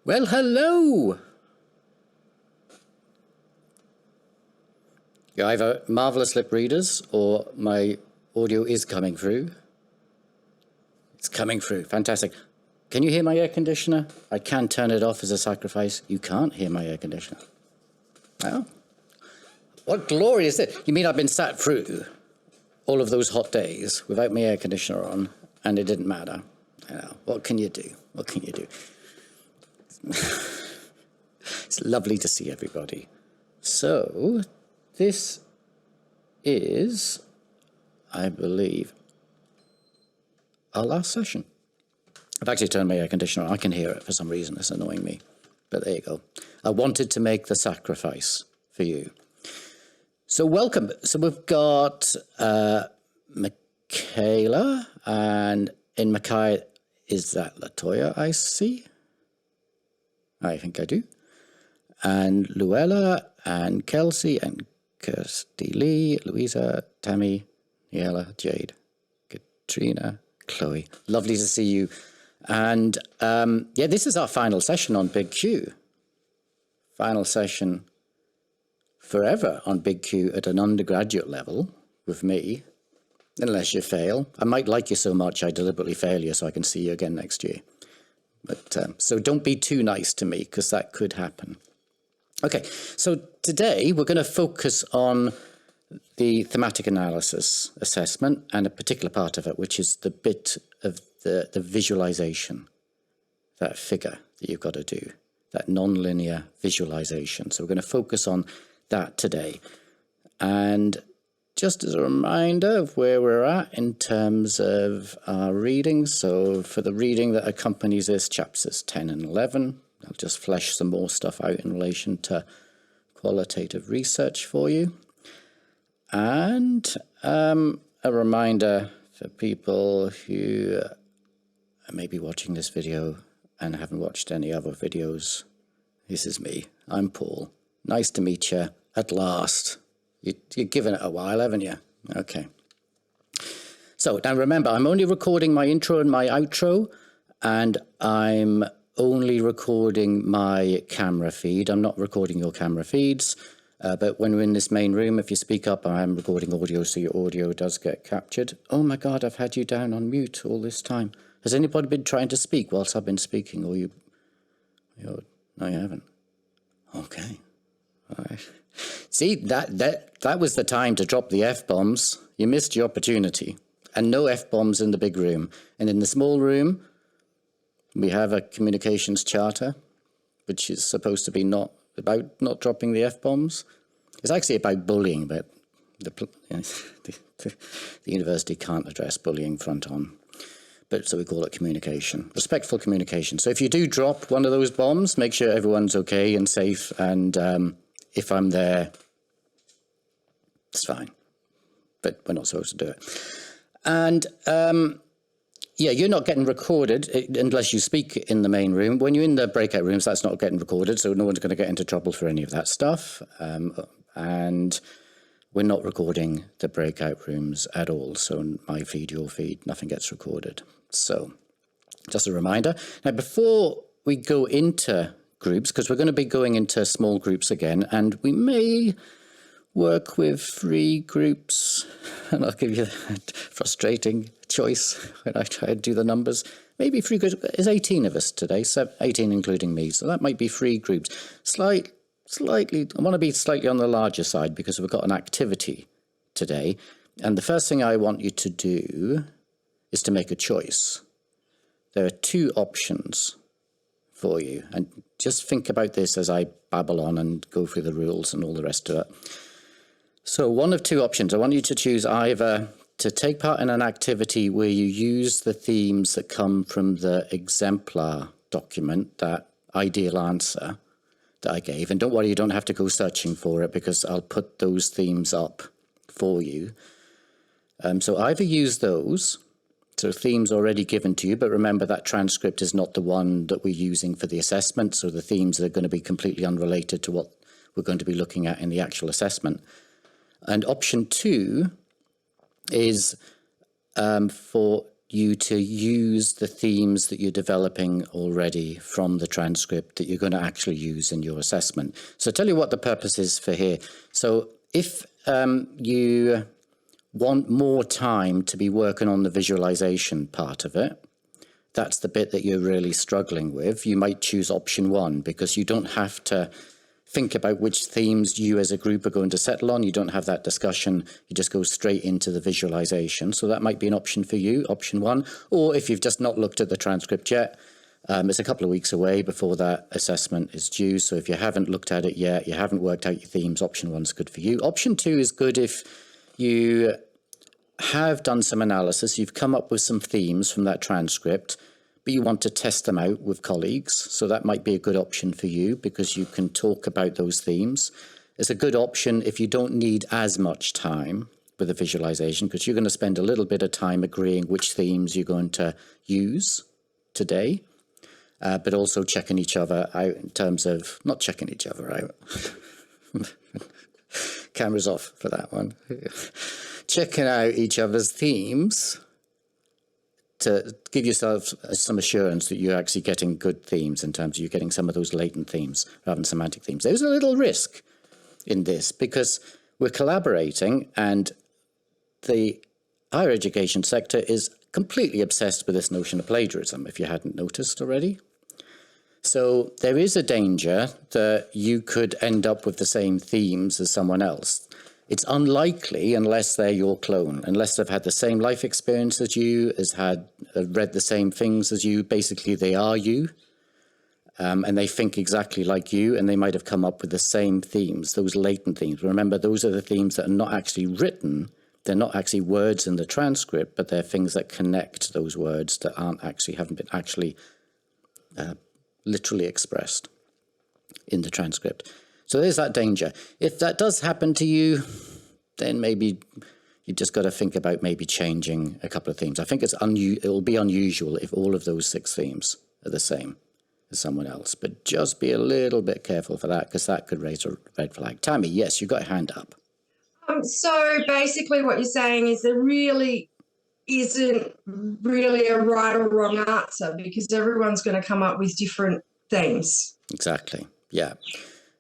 Well, hello! You're either marvellous lip readers or my audio is coming through. It's coming through. Fantastic. Can you hear my air conditioner? I can turn it off as a sacrifice. You can't hear my air conditioner. Oh. What glory is it? You mean I've been sat through all of those hot days without my air conditioner on and it didn't matter? I know. What can you do? What can you do? It's lovely to see everybody. So, this is, I believe, our last session. I've actually turned my air conditioner on. I can hear it for some reason. It's annoying me. But there you go. I wanted to make the sacrifice for you. So welcome. So we've got Michaela, and in Michaela, is that Latoya I see? I think I do. And Luella, and Kelsey, and Kirsty Lee, Louisa, Tammy, Niela, Jade, Katrina, Chloe. Lovely to see you. And yeah, this is our final session on Big Q. Final session forever on Big Q at an undergraduate level with me, unless you fail. I might like you so much I deliberately fail you so I can see you again next year. But so don't be too nice to me, because that could happen. Okay, so today we're going to focus on the thematic analysis assessment and a particular part of it, which is the bit of the visualization, that figure that you've got to do, that non-linear visualization. So we're going to focus on that today. And just as a reminder of where we're at in terms of our reading, so for the reading that accompanies this, chapters 10 and 11, I'll just flesh some more stuff out in relation to qualitative research for you. And a reminder for people who may be watching this video and haven't watched any other videos, this is me. I'm Paul. Nice to meet you at last. You've given it a while, haven't you? Okay. So now remember, I'm only recording my intro and my outro, and I'm only recording my camera feed. I'm not recording your camera feeds, but when we're in this main room, if you speak up, I am recording audio, so your audio does get captured. Oh my God, I've had you down on mute all this time. Has anybody been trying to speak whilst I've been speaking, or no, you haven't? Okay. All right. See, that was the time to drop the F-bombs. You missed your opportunity. And no F-bombs in the big room. And in the small room, we have a communications charter, which is supposed to be not about not dropping the F-bombs. It's actually about bullying, but the university can't address bullying front on. But so we call it communication, respectful communication. So if you do drop one of those bombs, make sure everyone's okay and safe, and if I'm there, it's fine. But we're not supposed to do it. And yeah, you're not getting recorded unless you speak in the main room. When you're in the breakout rooms, that's not getting recorded, so no one's going to get into trouble for any of that stuff. And we're not recording the breakout rooms at all. So my feed, your feed, nothing gets recorded. So just a reminder. Now, before we go into groups, because we're going to be going into small groups again, and we may work with 3 groups, and I'll give you that frustrating choice when I try and do the numbers. Maybe 3 groups. There's 18 of us today, so 18 including me, so that might be 3 groups. Slightly, I want to be slightly on the larger side because we've got an activity today, and the first thing I want you to do is to make a choice. There are 2 options for you, and just think about this as I babble on and go through the rules and all the rest of it. So one of 2 options. I want you to choose either to take part in an activity where you use the themes that come from the exemplar document, that ideal answer that I gave. And don't worry, you don't have to go searching for it because I'll put those themes up for you. So either use those, so themes already given to you, but remember that transcript is not the one that we're using for the assessment, so the themes are going to be completely unrelated to what we're going to be looking at in the actual assessment. And option 2 is for you to use the themes that you're developing already from the transcript that you're going to actually use in your assessment. So I'll tell you what the purpose is for here. So if you want more time to be working on the visualization part of it, that's the bit that you're really struggling with, you might choose option 1, because you don't have to think about which themes you as a group are going to settle on. You don't have that discussion. You just go straight into the visualization. So that might be an option for you, option 1. Or if you've just not looked at the transcript yet, it's a couple of weeks away before that assessment is due. So if you haven't looked at it yet, you haven't worked out your themes, option 1 is good for you. Option 2 is good if you have done some analysis, you've come up with some themes from that transcript, but you want to test them out with colleagues. So that might be a good option for you because you can talk about those themes. It's a good option if you don't need as much time with the visualization, because you're going to spend a little bit of time agreeing which themes you're going to use today, but also checking each other out in terms of, not checking each other out. Cameras off for that one. Checking out each other's themes to give yourself some assurance that you're actually getting good themes in terms of you're getting some of those latent themes rather than semantic themes. There's a little risk in this because we're collaborating, and the higher education sector is completely obsessed with this notion of plagiarism, if you hadn't noticed already. So there is a danger that you could end up with the same themes as someone else. It's unlikely unless they're your clone, unless they've had the same life experience as you, read the same things as you. Basically, they are you, and they think exactly like you, and they might have come up with the same themes, those latent themes. Remember, those are the themes that are not actually written. They're not actually words in the transcript, but they're things that connect those words that haven't been actually literally expressed in the transcript. So there's that danger. If that does happen to you, then maybe you just got to think about maybe changing a couple of themes. I think it'll be unusual if all of those 6 themes are the same as someone else, but just be a little bit careful for that because that could raise a red flag. Tammy, yes, you got a hand up. So basically what you're saying is there really isn't really a right or wrong answer because everyone's going to come up with different themes. Exactly, yeah.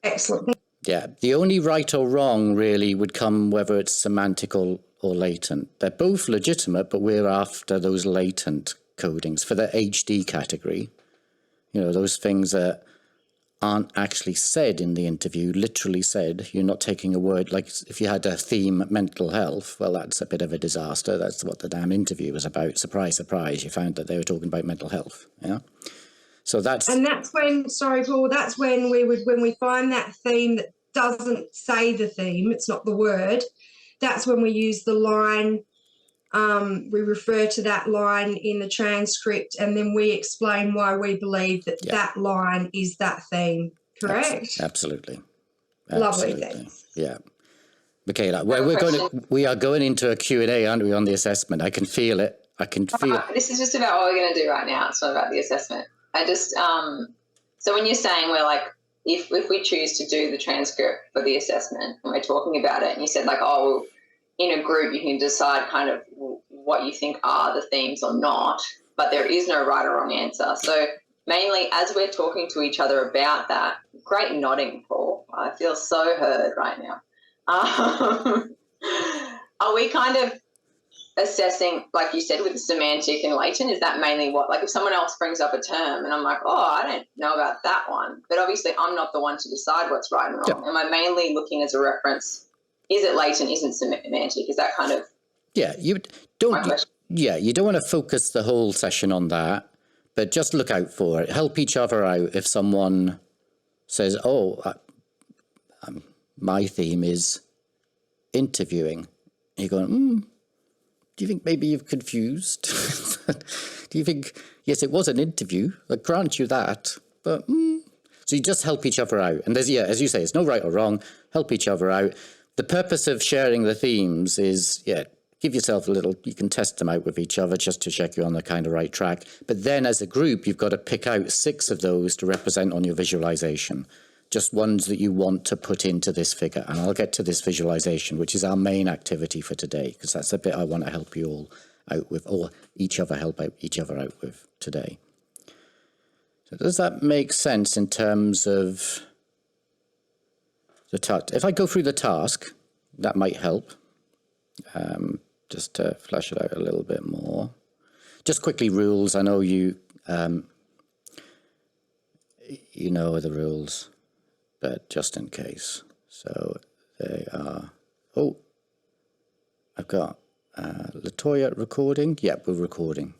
Excellent. Yeah, the only right or wrong really would come whether it's semantic or latent. They're both legitimate, but we're after those latent codings for the HD category. You know, those things that aren't actually said in the interview, literally said. You're not taking a word, like if you had a theme mental health, well, that's a bit of a disaster. That's what the damn interview was about. Surprise, surprise, you found that they were talking about mental health, yeah? So that's when, sorry, Paul, that's when we find that theme that doesn't say the theme, it's not the word, that's when we use the line, we refer to that line in the transcript and then we explain why we believe that that line is that theme, correct? Absolutely. Lovely, thanks. Yeah. Michaela, we are going into a Q&A, aren't we, on the assessment? I can feel it. This is just about what we're going to do right now. It's not about the assessment. I just, so when you're saying we're like, if we choose to do the transcript for the assessment and we're talking about it and you said like, oh, well, in a group you can decide kind of what you think are the themes or not, but there is no right or wrong answer. So mainly as we're talking to each other about that, great nodding, Paul. I feel so heard right now. Are we kind of assessing, like you said, with the semantic and latent, is that mainly what, like if someone else brings up a term and I'm like, oh, I don't know about that one, but obviously I'm not the one to decide what's right and wrong. Am I mainly looking as a reference? Is it latent? Isn't semantic? Is that kind of you don't want to focus the whole session on that, but just look out for it. Help each other out. If someone says, oh, my theme is interviewing, you're going, do you think maybe you've confused? Do you think, yes, it was an interview, I grant you that, but so you just help each other out. And there's, as you say, it's no right or wrong, help each other out. The purpose of sharing the themes is, give yourself a little, you can test them out with each other just to check you're on the kind of right track. But then as a group, you've got to pick out 6 of those to represent on your visualization. Just ones that you want to put into this figure. And I'll get to this visualization, which is our main activity for today, because that's the bit I want to help you all out with, or each other help out each other out with today. So does that make sense in terms of the task? If I go through the task, that might help. Just to flesh it out a little bit more. Just quickly, rules. I know you you know the rules, but just in case. So they are, oh, I've got LaToya recording. Yep, we're recording.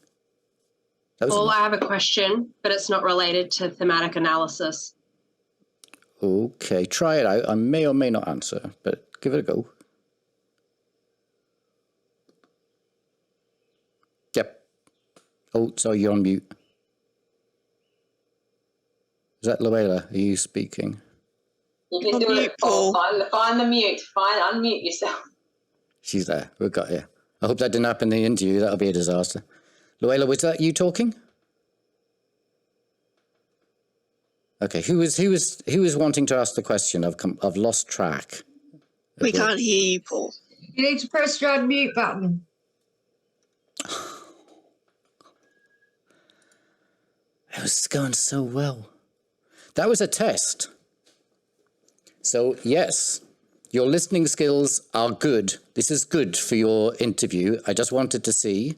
Paul, I have a question, but it's not related to thematic analysis. Okay, try it out. I may or may not answer, but give it a go. Yep. Oh, sorry, you're on mute. Is that Luella? Are you speaking? You can do it, Paul. Find the mute. Unmute yourself. She's there. We've got you. I hope that didn't happen in the interview. That'll be a disaster. Luella, was that you talking? Okay. Who was wanting to ask the question? I've lost track. We can't hear you, Paul. You need to press your unmute button. It was going so well. That was a test. So yes, your listening skills are good. This is good for your interview. I just wanted to see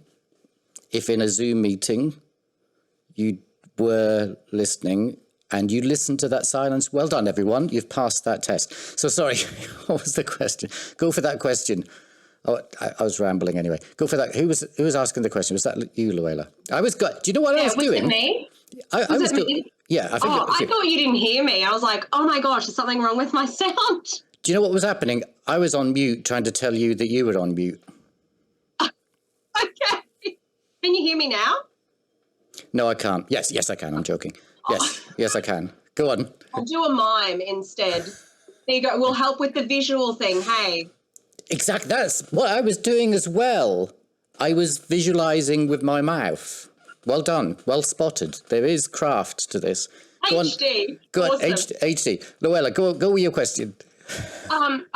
if in a Zoom meeting you were listening and you listened to that silence. Well done, everyone. You've passed that test. So sorry, what was the question? Go for that question. Oh, I was rambling anyway. Go for that. Who was asking the question? Was that you, Luella? Do you know what I was doing? Was it me? I was it doing. me? Yeah, I think. I thought you didn't hear me. I was like, oh my gosh, there's something wrong with my sound. Do you know what was happening? I was on mute trying to tell you that you were on mute. Okay. Can you hear me now? No, I can't. Yes, I can. I'm joking. Yes, I can. Go on. I'll do a mime instead. There you go. We'll help with the visual thing. Hey. Exactly. That's what I was doing as well. I was visualizing with my mouth. Well done. Well spotted. There is craft to this. Go HD. On. Go awesome. on. HD. Luella, go with your question.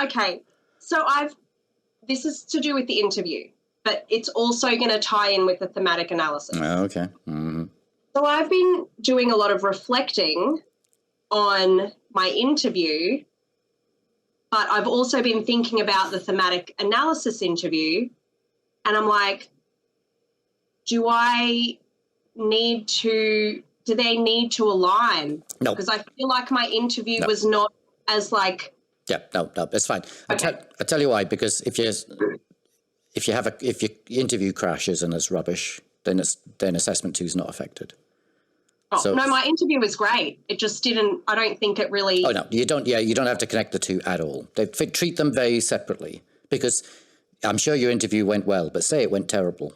Okay. So this is to do with the interview, but it's also going to tie in with the thematic analysis. Oh, okay. Mm-hmm. So I've been doing a lot of reflecting on my interview, but I've also been thinking about the thematic analysis interview, and I'm like, do they need to align? No. Because I feel like my interview was not as like. Yeah, no, that's fine. Okay. I tell you why, because if your interview crashes and it's rubbish, then assessment 2 is not affected. Oh, so, no, my interview was great. It just didn't. I don't think it really. Oh no, you don't. Yeah, you don't have to connect the two at all. They treat them very separately, because I'm sure your interview went well, but say it went terrible.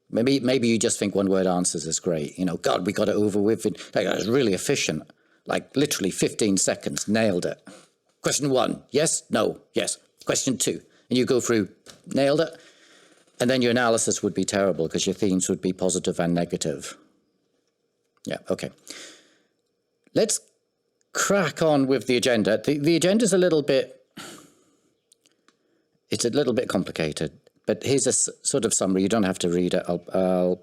Maybe you just think one word answers is great. You know, God, we got it over with. It was really efficient. Like literally 15 seconds, nailed it. Question 1, yes, no, yes. Question 2, and you go through, nailed it, and then your analysis would be terrible because your themes would be positive and negative. Yeah, okay. Let's crack on with the agenda. The agenda's a little bit complicated, but here's a sort of summary. You don't have to read it. I'll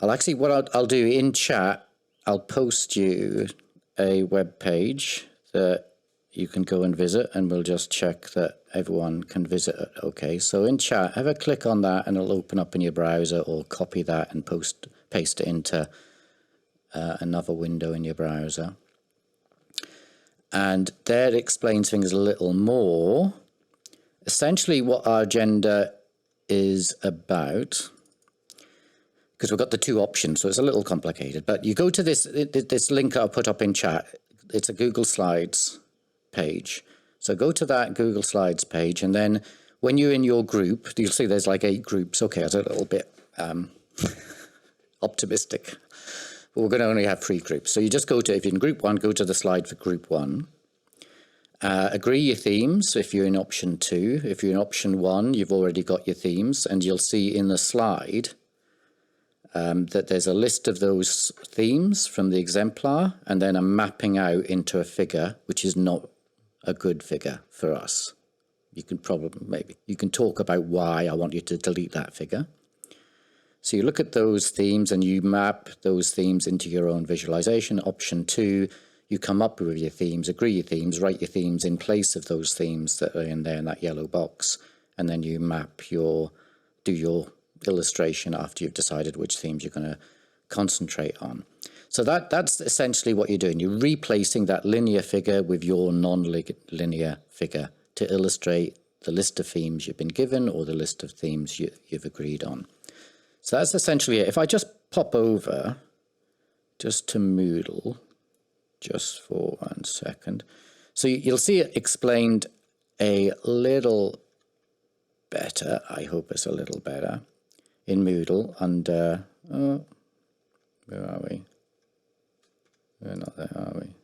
actually, what I'll do in chat, I'll post you a web page that you can go and visit, and we'll just check that everyone can visit it. Okay, so in chat, have a click on that and it'll open up in your browser, or copy that and paste it into another window in your browser. And there it explains things a little more. Essentially what our agenda is about, because we've got the 2 options, so it's a little complicated, but you go to this link I'll put up in chat. It's a Google Slides page. So go to that Google Slides page, and then when you're in your group, you'll see there's like 8 groups. Okay, that's a little bit optimistic. But we're going to only have 3 groups. So you just go to, if you're in group 1, go to the slide for group 1. Agree your themes if you're in option 2. If you're in option 1, you've already got your themes, and you'll see in the slide that there's a list of those themes from the exemplar, and then a mapping out into a figure, which is not a good figure for us. you can talk about why I want you to delete that figure. So you look at those themes and you map those themes into your own visualization. Option 2, you come up with your themes, agree your themes, write your themes in place of those themes that are in there in that yellow box. And then you do your illustration after you've decided which themes you're going to concentrate on. So that's essentially what you're doing. You're replacing that linear figure with your non-linear figure to illustrate the list of themes you've been given or the list of themes you've agreed on. So that's essentially it. If I just pop over just to Moodle, just for 1 second. So you'll see it explained a little better. I hope it's a little better in Moodle under, where are we? We're not there, are we?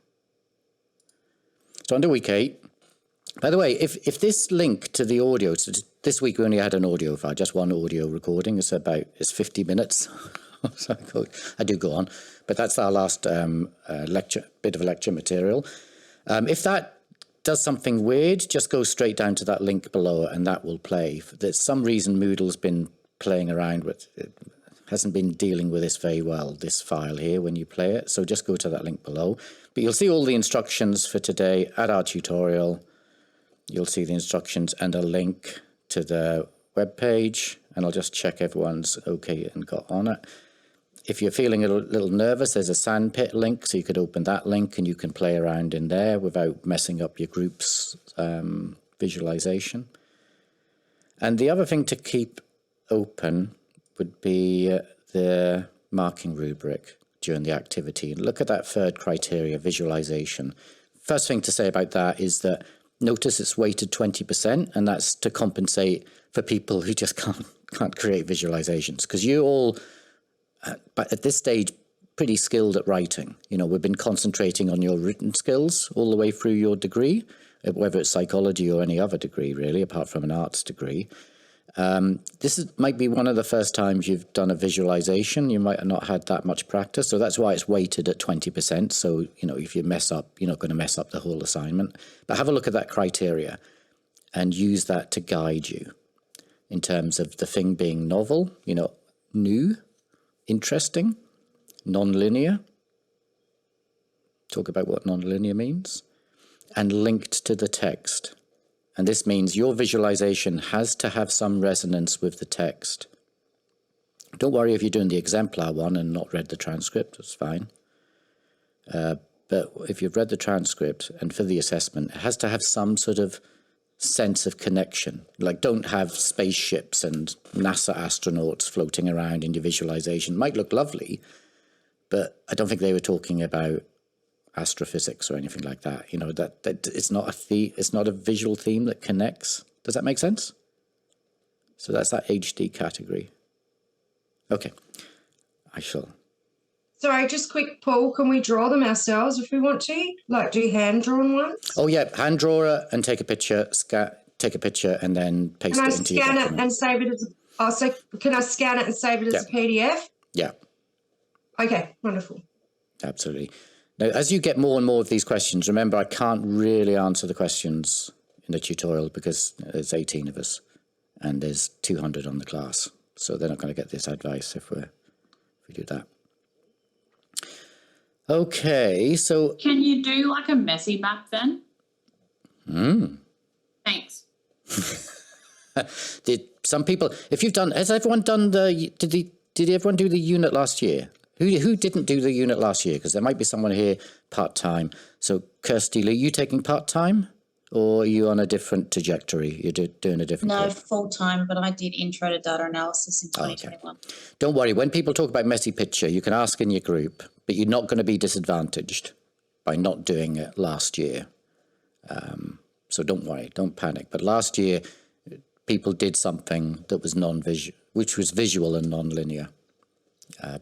So under week 8, by the way, if this link to the audio, so this week we only had an audio file, just one audio recording. It's 50 minutes. So I do go on, but that's our last bit of lecture material. If that does something weird, just go straight down to that link below and that will play. There's some reason Moodle's been playing around with it. Hasn't been dealing with this very well, this file here, when you play it. So just go to that link below. But you'll see all the instructions for today at our tutorial. You'll see the instructions and a link to the web page. And I'll just check everyone's okay and got on it. If you're feeling a little nervous, there's a sandpit link. So you could open that link and you can play around in there without messing up your group's visualization. And the other thing to keep open would be the marking rubric during the activity. Look at that third criteria, visualization. First thing to say about that is that notice it's weighted 20%, and that's to compensate for people who just can't create visualizations, because you all, but at this stage, pretty skilled at writing. You know, we've been concentrating on your written skills all the way through your degree, whether it's psychology or any other degree, really, apart from an arts degree. Might be one of the first times you've done a visualization. You might have not had that much practice, so that's why it's weighted at 20%. So, you know, if you mess up, you're not going to mess up the whole assignment. But have a look at that criteria and use that to guide you in terms of the thing being novel, you know, new, interesting, non-linear. Talk about what non-linear means. And linked to the text. And this means your visualization has to have some resonance with the text. Don't worry if you're doing the exemplar one and not read the transcript, it's fine. But if you've read the transcript and for the assessment, it has to have some sort of sense of connection. Like, don't have spaceships and NASA astronauts floating around in your visualization. It might look lovely, but I don't think they were talking about astrophysics or anything like that. You know, that it's not a visual theme that connects. Does that make sense? So that's that HD category. Okay, I shall. Sorry, just quick, Paul, can we draw them ourselves if we want to? Like do hand-drawn ones? Oh yeah, hand draw it and take a picture, take a picture and then paste it into your document. Can I scan it and save it as so can I scan it and save it as a PDF? Yeah. Okay, wonderful. Absolutely. Now, as you get more and more of these questions, remember, I can't really answer the questions in the tutorial because there's 18 of us and there's 200 on the class. So they're not going to get this advice if we do that. Okay, so... Can you do like a messy map then? Thanks. Did some people... Has everyone done the... Did everyone do the unit last year? Who didn't do the unit last year? Because there might be someone here part-time. So, Kirsty, are you taking part-time? Or are you on a different trajectory? You're doing a different No, course? full-time, but I did intro to data analysis in 2021. Okay. Don't worry. When people talk about messy picture, you can ask in your group, but you're not going to be disadvantaged by not doing it last year. So don't worry. Don't panic. But last year, people did something that was non-visual, which was visual and non-linear.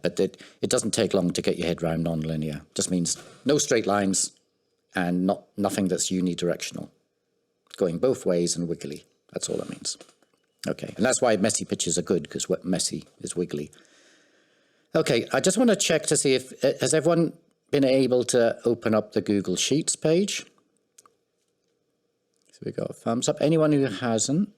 But it doesn't take long to get your head around non-linear. Just means no straight lines and nothing that's unidirectional. Going both ways and wiggly. That's all it means. Okay, and that's why messy pictures are good, because messy is wiggly. Okay, I just want to check to see if, has everyone been able to open up the Google Sheets page? So So we got a thumbs up. Anyone who hasn't?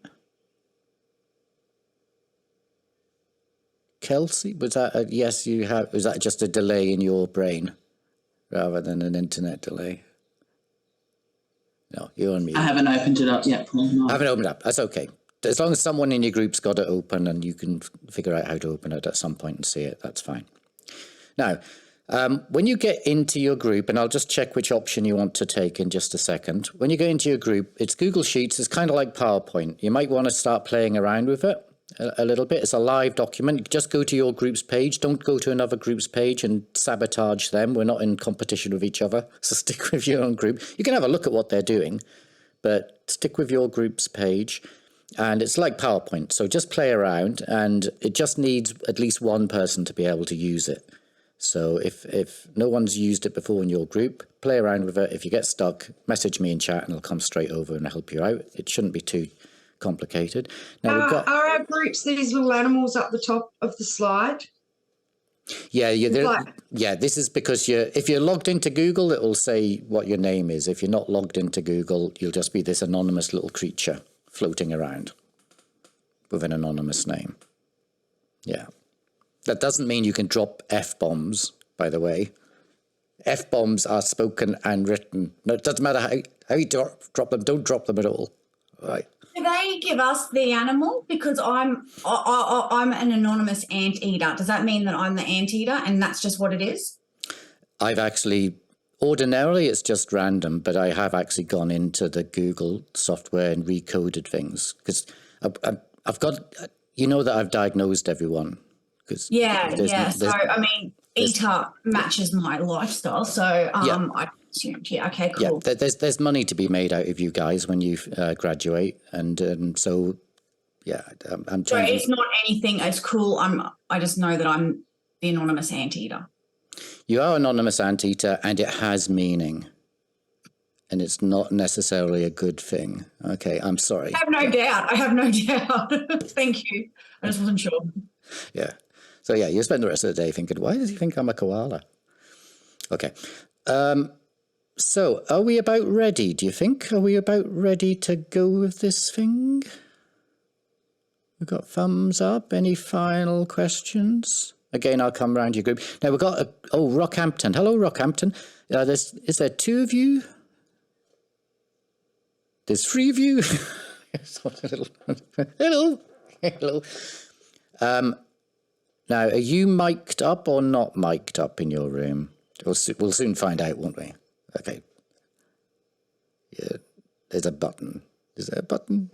Kelsey, was that a yes? You have. Was that just a delay in your brain rather than an internet delay? No, you're on mute. I haven't opened it up yet, Paul. No. I haven't opened it up. That's okay. As long as someone in your group's got it open and you can figure out how to open it at some point and see it, that's fine. Now, when you get into your group, and I'll just check which option you want to take in just a second. When you go into your group, it's Google Sheets. It's kind of like PowerPoint. You might want to start playing around with it a little bit. It's a live document. Just go to your group's page. Don't go to another group's page and sabotage them. We're not in competition with each other. So stick with your own group. You can have a look at what they're doing, but stick with your group's page. And it's like PowerPoint. So just play around, and it just needs at least one person to be able to use it. So if no one's used it before in your group, play around with it. If you get stuck, message me in chat and I'll come straight over and help you out. It shouldn't be too complicated. Now we've got, are our groups these little animals up the top of the slide? yeah, this is because if you're logged into Google, it will say what your name is. If you're not logged into Google, you'll just be this anonymous little creature floating around with an anonymous name. Yeah. That doesn't mean you can drop F-bombs, by the way. F-bombs are spoken and written. No, it doesn't matter how you drop them. Don't drop them at all. All right. Do they give us the animal? Because I'm an anonymous anteater. Does that mean that I'm the anteater and that's just what it is? I've actually, ordinarily it's just random, but I have actually gone into the Google software and recoded things because I've got, you know that I've diagnosed everyone. Yeah. So, I mean, eater matches my lifestyle. So I assumed, okay, cool. Yeah, there's money to be made out of you guys when you graduate. And so, yeah, I'm trying So it's not anything as cool. I just know that I'm the anonymous anteater. You are anonymous anteater, and it has meaning. And it's not necessarily a good thing. Okay, I'm sorry. I have no doubt. Thank you. I just wasn't sure. Yeah. So, yeah, you spend the rest of the day thinking, why does he think I'm a koala? Okay. So, are we about ready, do you think? Are we about ready to go with this thing? We've got thumbs up. Any final questions? Again, I'll come round your group. Now, we've got, Rockhampton. Hello, Rockhampton. Is there two of you? There's three of you? Hello. Now, are you mic'd up or not mic'd up in your room? We'll soon find out, won't we? Okay. Yeah, there's a button. Is there a button?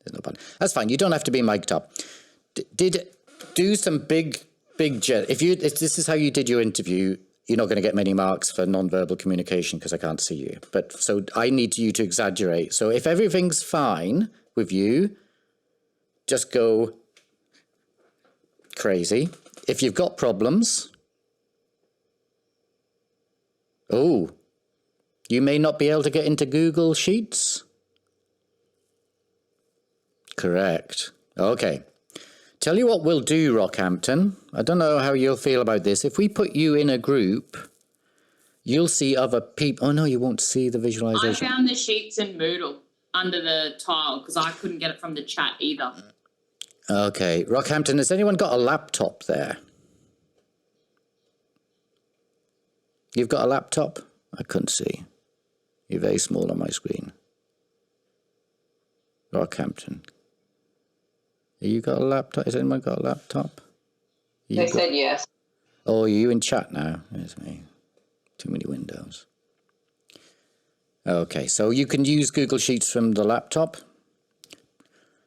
There's no button. That's fine. You don't have to be mic'd up. Do some big if this is how you did your interview, you're not going to get many marks for non-verbal communication because I can't see you. But so I need you to exaggerate. So if everything's fine with you, just go crazy. If you've got problems, you may not be able to get into Google Sheets. Correct. Okay. Tell you what we'll do, Rockhampton. I don't know how you'll feel about this. If we put you in a group, you'll see other people. Oh, no, you won't see the visualization. I found the sheets in Moodle under the tile because I couldn't get it from the chat either. Okay. Rockhampton, has anyone got a laptop there? You've got a laptop? I couldn't see. You're very small on my screen. Rockhampton. You got a laptop? Has anyone got a laptop? They said yes. Oh, are you in chat now? There's me. Too many windows. Okay, so you can use Google Sheets from the laptop.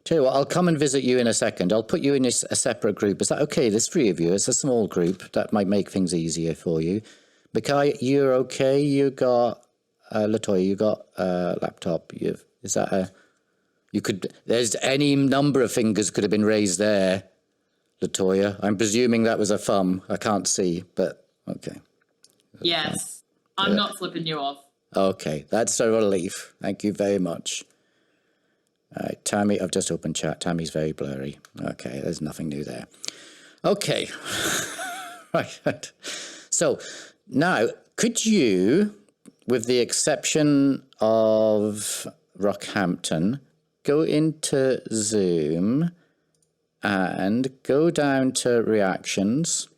Tell you what, I'll come and visit you in a second. I'll put you in a separate group. Is that okay? There's three of you. It's a small group. That might make things easier for you. Mikhail, you're okay? You got, Latoya, you got a laptop. Is that a... there's any number of fingers could have been raised there, Latoya. I'm presuming that was a thumb. I can't see, but okay. Yes. I'm not flipping you off. Okay, that's a relief. Thank you very much. All right, Tammy, I've just opened chat. Tammy's very blurry. Okay, there's nothing new there. Okay. Right. So now, could you, with the exception of Rockhampton, go into Zoom and go down to reactions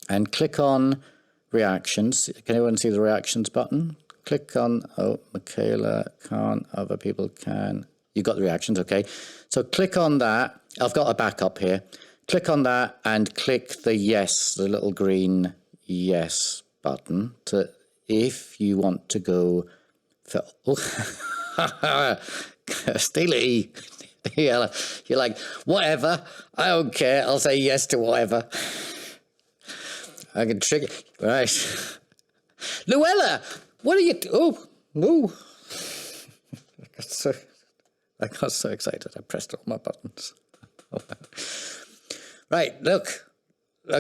and click on reactions. Can anyone see the reactions button? Click on, oh, Michaela can't, other people can. You got the reactions, okay. So click on that. I've got a backup here. Click on that and click the yes, the little green yes button to if you want to go for, oh, Steely. You're like, whatever, I don't care, I'll say yes to whatever. I can trick it. Right. Luella, what are you... Oh. I got so excited. I pressed all my buttons. Right, look,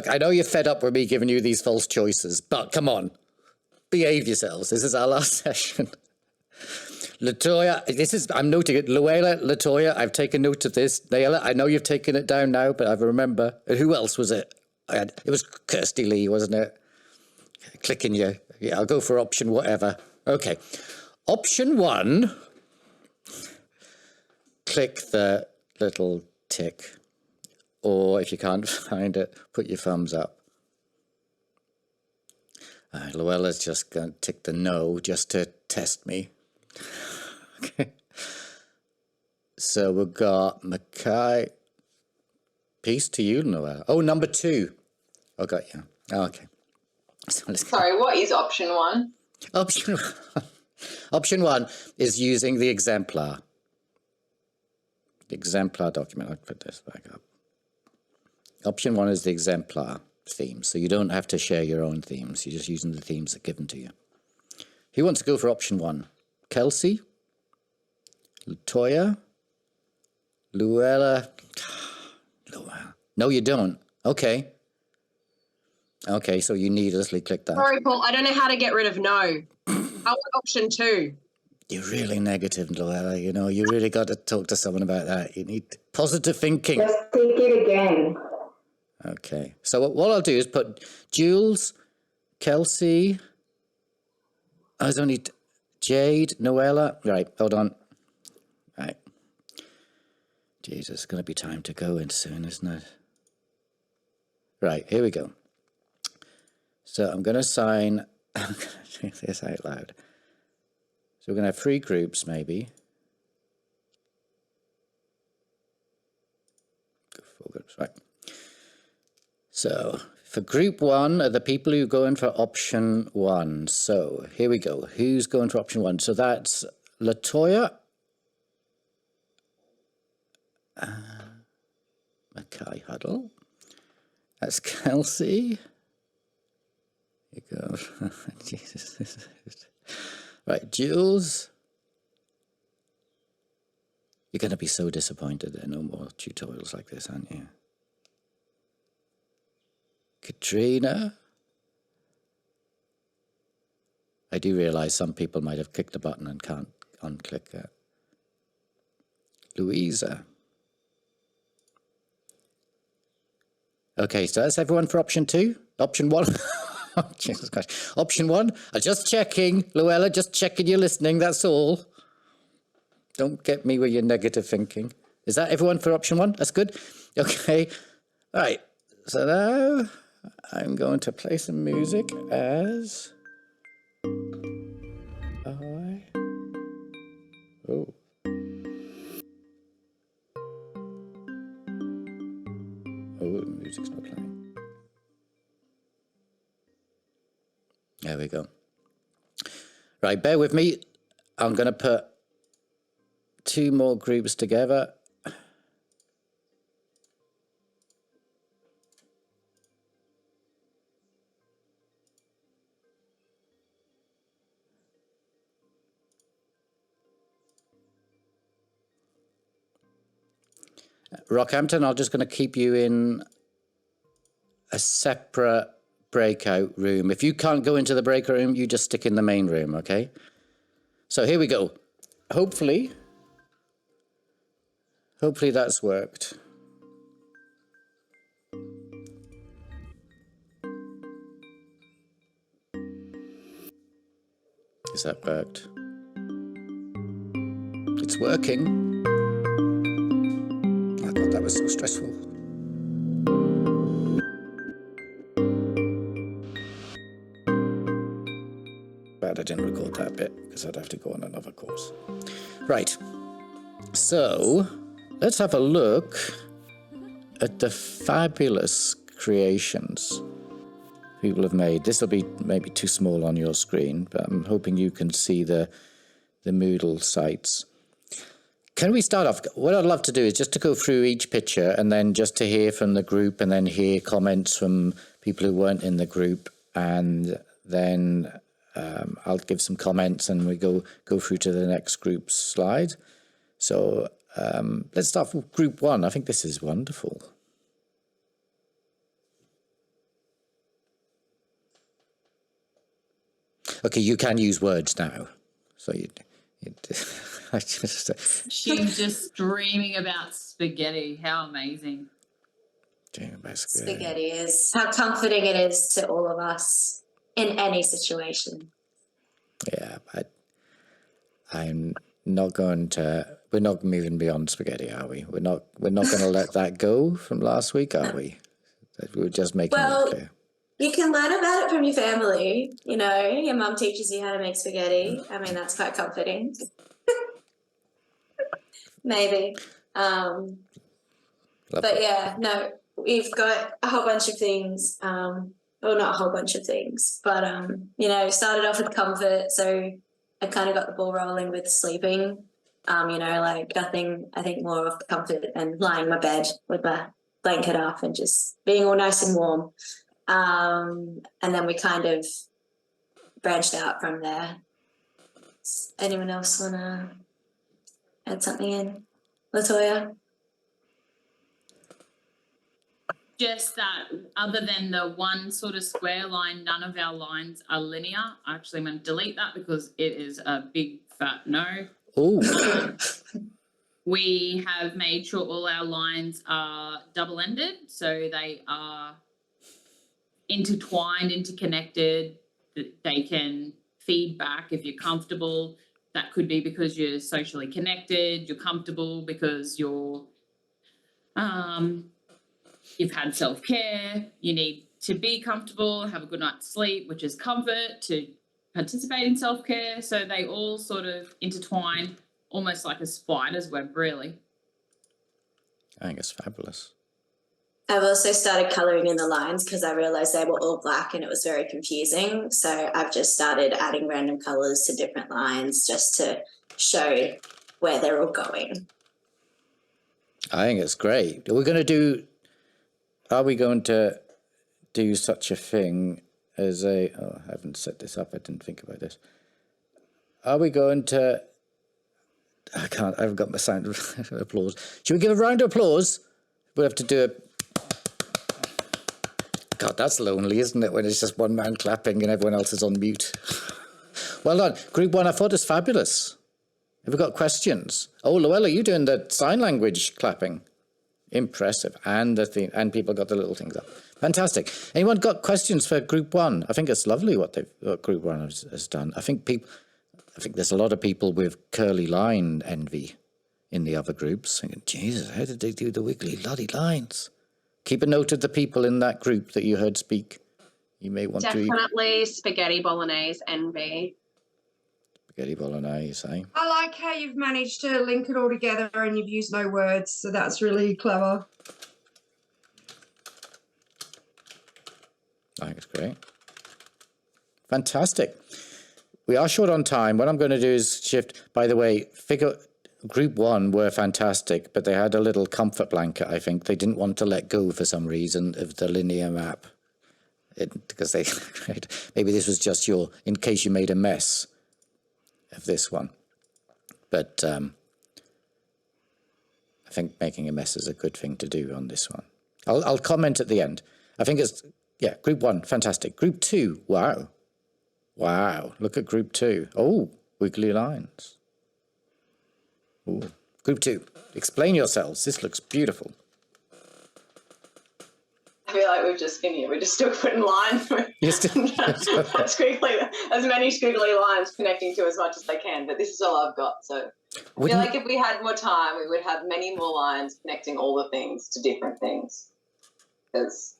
I know you're fed up with me giving you these false choices, but come on. Behave yourselves. This is our last session. Latoya, I'm noting it. Luella, Latoya, I've taken note of this. Naila, I know you've taken it down now, but I remember. And who else was it? It was Kirsty Lee, wasn't it? Clicking you. Yeah, I'll go for option whatever. Okay. Option 1. Click the little tick. Or if you can't find it, put your thumbs up. Luella's just going to tick the no just to test me. Okay. So we've got Mackay. Peace to you, Luella. Oh, number 2. Oh, got you. Oh, okay. So sorry, what is option 1? Option 1 is using the exemplar. The exemplar document. I'll put this back up. Option 1 is the exemplar theme. So you don't have to share your own themes. You're just using the themes that are given to you. Who wants to go for option 1? Kelsey? Latoya? Luella? No, you don't. Okay. Okay, so you needlessly click that. Sorry, Paul, I don't know how to get rid of no. I want option 2. You're really negative, Luella. You know, you really got to talk to someone about that. You need positive thinking. Just take it again. Okay. So what I'll do is put Jules, Kelsey. I was only Jade, Noella. Right, hold on. Right. Jesus, it's going to be time to go in soon, isn't it? Right, here we go. So I'm going to assign, I'm going to do this out loud. So we're going to have 3 groups, maybe. 4 groups, right. So for group 1 are the people who go in for option 1. So here we go. Who's going for option 1? So that's Latoya, Mackay Huddle. That's Kelsey. Here you go. Jesus. Right, Jules. You're going to be so disappointed there. No more tutorials like this, aren't you? Katrina. I do realise some people might have clicked the button and can't unclick it. Louisa. Okay, so that's everyone for option 2. Option 1. Oh, Jesus Christ. Option 1. I'm just checking, Luella, just checking you're listening, that's all. Don't get me with your negative thinking. Is that everyone for option 1? That's good. Okay. All right. So now I'm going to play some music as I... Oh. Oh, the music's not playing. There we go. Right, bear with me. I'm going to put 2 more groups together. Rockhampton, I'm just going to keep you in a separate breakout room. If you can't go into the breakout room, you just stick in the main room, okay? So here we go. Hopefully that's worked. Is that worked? It's working. I thought that was so stressful. But I didn't record that bit because I'd have to go on another course. Right. So let's have a look at the fabulous creations people have made. This will be maybe too small on your screen, but I'm hoping you can see the Moodle sites. Can we start off? What I'd love to do is just to go through each picture and then just to hear from the group and then hear comments from people who weren't in the group, and then I'll give some comments and we go through to the next group's slide. So let's start with group 1. I think this is wonderful. Okay, you can use words now. So I just... She's just dreaming about spaghetti. How amazing. Spaghetti is how comforting it is to all of us in any situation. Yeah, but I'm not going to... We're not moving beyond spaghetti, are we? We're not going to let that go from last week, are we? We're just making it clear. You can learn about it from your family. You know, your mum teaches you how to make spaghetti. I mean, that's quite comforting. Maybe. But yeah, no, we've got a whole bunch of things. Well, not a whole bunch of things, but, you know, started off with comfort. So I kind of got the ball rolling with sleeping. You know, like nothing, I think more of comfort and lying in my bed with my blanket up and just being all nice and warm. And then we kind of branched out from there. Anyone else want to add something in? LaToya? Just that other than the one sort of square line, none of our lines are linear. Actually, I'm going to delete that because it is a big fat no. Oh. We have made sure all our lines are double-ended, so they are intertwined, interconnected. They can feed back if you're comfortable. That could be because you're socially connected. You're comfortable because you're you've had self-care. You need to be comfortable, have a good night's sleep, which is comfort, to participate in self-care. So they all sort of intertwine, almost like a spider's web, really. I think it's fabulous. I've also started colouring in the lines because I realised they were all black and it was very confusing. So I've just started adding random colours to different lines just to show where they're all going. I think it's great. Are we going to do such a thing as a... Oh, I haven't set this up. I didn't think about this. Are we going to... I haven't got my sound of applause. Should we give a round of applause? We'll have to do it. God, that's lonely, isn't it, when it's just one man clapping and everyone else is on mute? Well done. Group 1, I thought it's fabulous. Have we got questions? Oh, Luella, you doing the sign language clapping? Impressive. And the thing, and people got the little things up. Fantastic. Anyone got questions for Group 1? I think it's lovely what Group 1 has done. I think there's a lot of people with curly line envy in the other groups, thinking, Jesus, how did they do the wiggly bloody lines? Keep a note of the people in that group that you heard speak. You may want to... Definitely spaghetti bolognese envy. Spaghetti bolognese, eh? I like how you've managed to link it all together and you've used no words, so that's really clever. I think it's great. Fantastic. We are short on time. What I'm going to do is shift... By the way, Group 1 were fantastic, but they had a little comfort blanket, I think. They didn't want to let go for some reason of the linear map. Because they... Maybe this was just in case you made a mess of this one. But I think making a mess is a good thing to do on this one. I'll comment at the end. I think it's... Yeah, Group 1, fantastic. Group 2, wow. Wow, look at Group 2. Oh, wiggly lines. Ooh. Group 2, explain yourselves. This looks beautiful. feel like we've just been here. We're just still putting lines. As many squiggly lines connecting to as much as they can. But this is all I've got. So I feel like if we had more time, we would have many more lines connecting all the things to different things. Because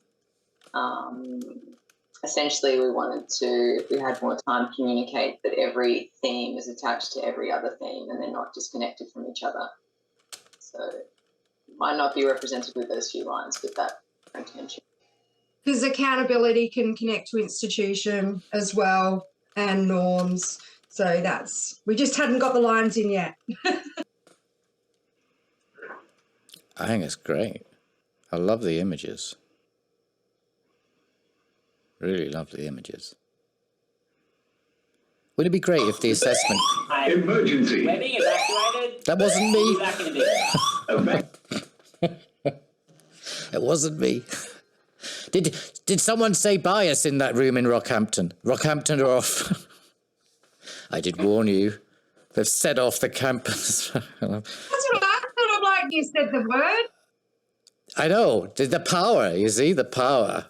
essentially we wanted to, if we had more time, communicate that every theme is attached to every other theme and they're not disconnected from each other. So it might not be represented with those few lines, but that intention. Because accountability can connect to institution as well and norms. So we just hadn't got the lines in yet. I think it's great. I love the images. Really love the images. Wouldn't it be great if the assessment... Emergency. We're being evacuated. That wasn't me. Back in a bit. It wasn't me. Did someone say bias in that room in Rockhampton? Rockhampton are off. I did warn you. They've set off the campus. That's what I thought. I'm like, you said the word. I know. The power, you see, the power.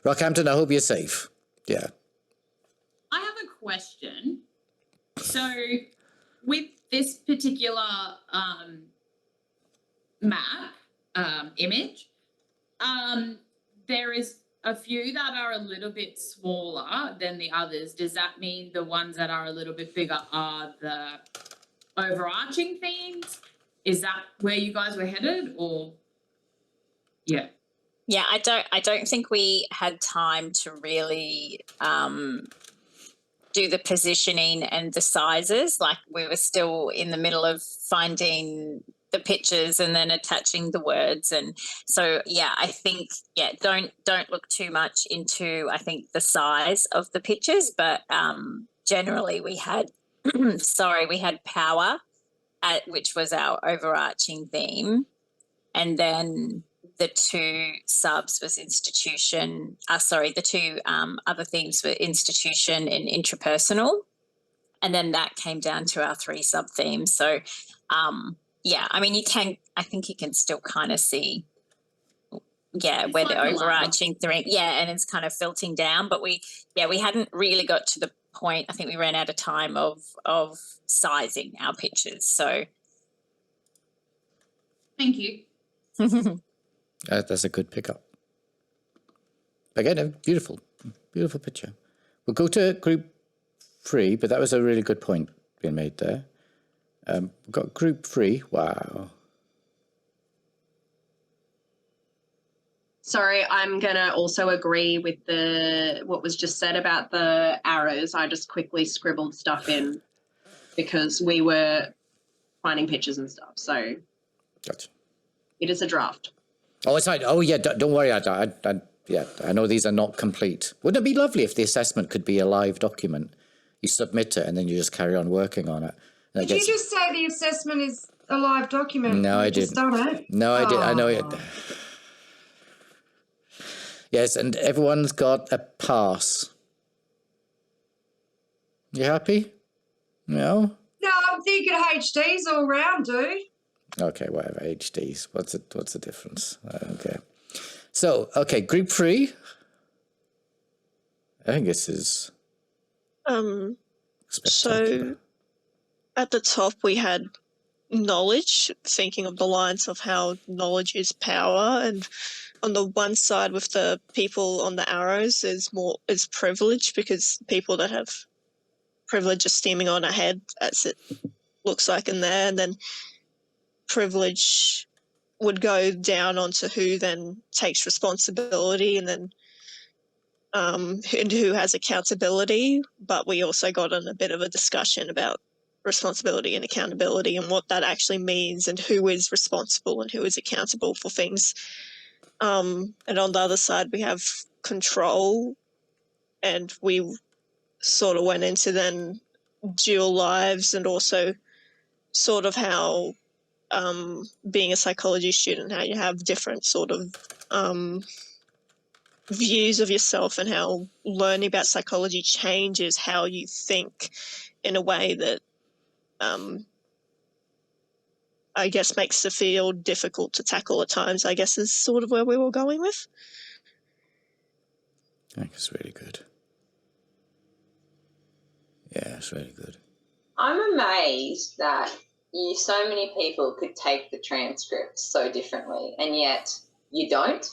Rockhampton, I hope you're safe. Yeah. I have a question. So with this particular map, image, there is a few that are a little bit smaller than the others. Does that mean the ones that are a little bit bigger are the overarching themes? Is that where you guys were headed, or yeah? Yeah, I don't think we had time to really do the positioning and the sizes. Like, we were still in the middle of finding the pictures and then attaching the words. And so, yeah, I think, don't look too much into, I think, the size of the pictures, but generally we had, we had power, which was our overarching theme. And then the two subs was institution, the two other themes were institution and intrapersonal. And then that came down to our three sub themes. So, I mean, I think you can still kind of see, it's where the overarching theme, and it's kind of filtering down. But we hadn't really got to the point. I think we ran out of time of sizing our pictures. So, thank you. That's a good pickup. Again, a beautiful picture. We'll go to group 3, but that was a really good point being made there. We've got group 3. Wow. Sorry, I'm going to also agree with what was just said about the arrows. I just quickly scribbled stuff in because we were finding pictures and stuff. So gotcha. It is a draft. Oh, it's right. Oh, yeah, don't worry. I know these are not complete. Wouldn't it be lovely if the assessment could be a live document? You submit it and then you just carry on working on it. Did you just say the assessment is a live document? No, I didn't. No, I did. I know it. Yes, and everyone's got a pass. You happy? No? No, I'm thinking HDs all round, dude. Okay, whatever, HDs. What's the difference? Okay. So, group 3. I think this is so at the top we had knowledge, thinking of the lines of how knowledge is power, and on the one side with the people on the arrows is privilege, because people that have privilege are steaming on ahead, as it looks like in there, and then privilege would go down onto who then takes responsibility, and then who has accountability. But we also got in a bit of a discussion about responsibility and accountability and what that actually means, and who is responsible and who is accountable for things. And on the other side we have control, and we sort of went into then dual lives, and also sort of how being a psychology student, how you have different sort of views of yourself, and how learning about psychology changes how you think in a way that I guess makes the field difficult to tackle at times, I guess is sort of where we were going with. I think it's really good. Yeah, it's really good. I'm amazed that so many people could take the transcript so differently, and yet you don't.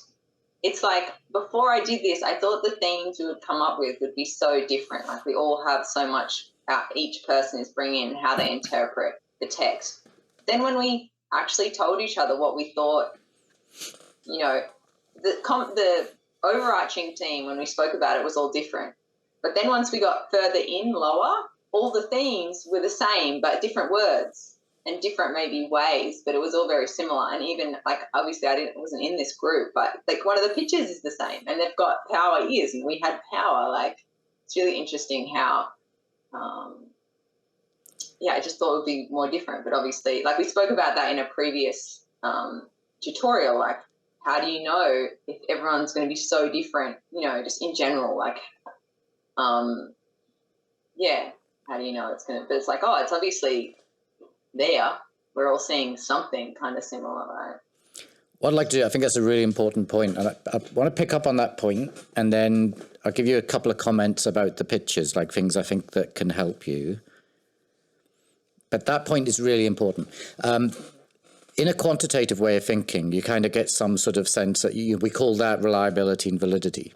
It's like, before I did this, I thought the themes we would come up with would be so different. Like, we all have so much, each person is bringing in how they interpret the text. Then when we actually told each other what we thought, you know, the overarching theme, when we spoke about it, was all different. But then once we got further in, lower, all the themes were the same, but different words and different maybe ways, but it was all very similar. And even, like, obviously wasn't in this group, but like one of the pictures is the same, and they've got power ears and we had power. Like, it's really interesting how, I just thought it would be more different. But obviously, like, we spoke about that in a previous tutorial, like, how do you know if everyone's going to be so different, you know, just in general, like, how do you know it's going to, but it's like, oh, it's obviously there. We're all seeing something kind of similar, right? What I'd like to do, I think that's a really important point, and I want to pick up on that point, and then I'll give you a couple of comments about the pictures, like things I think that can help you. But that point is really important. In a quantitative way of thinking, you kind of get some sort of sense that we call that reliability and validity.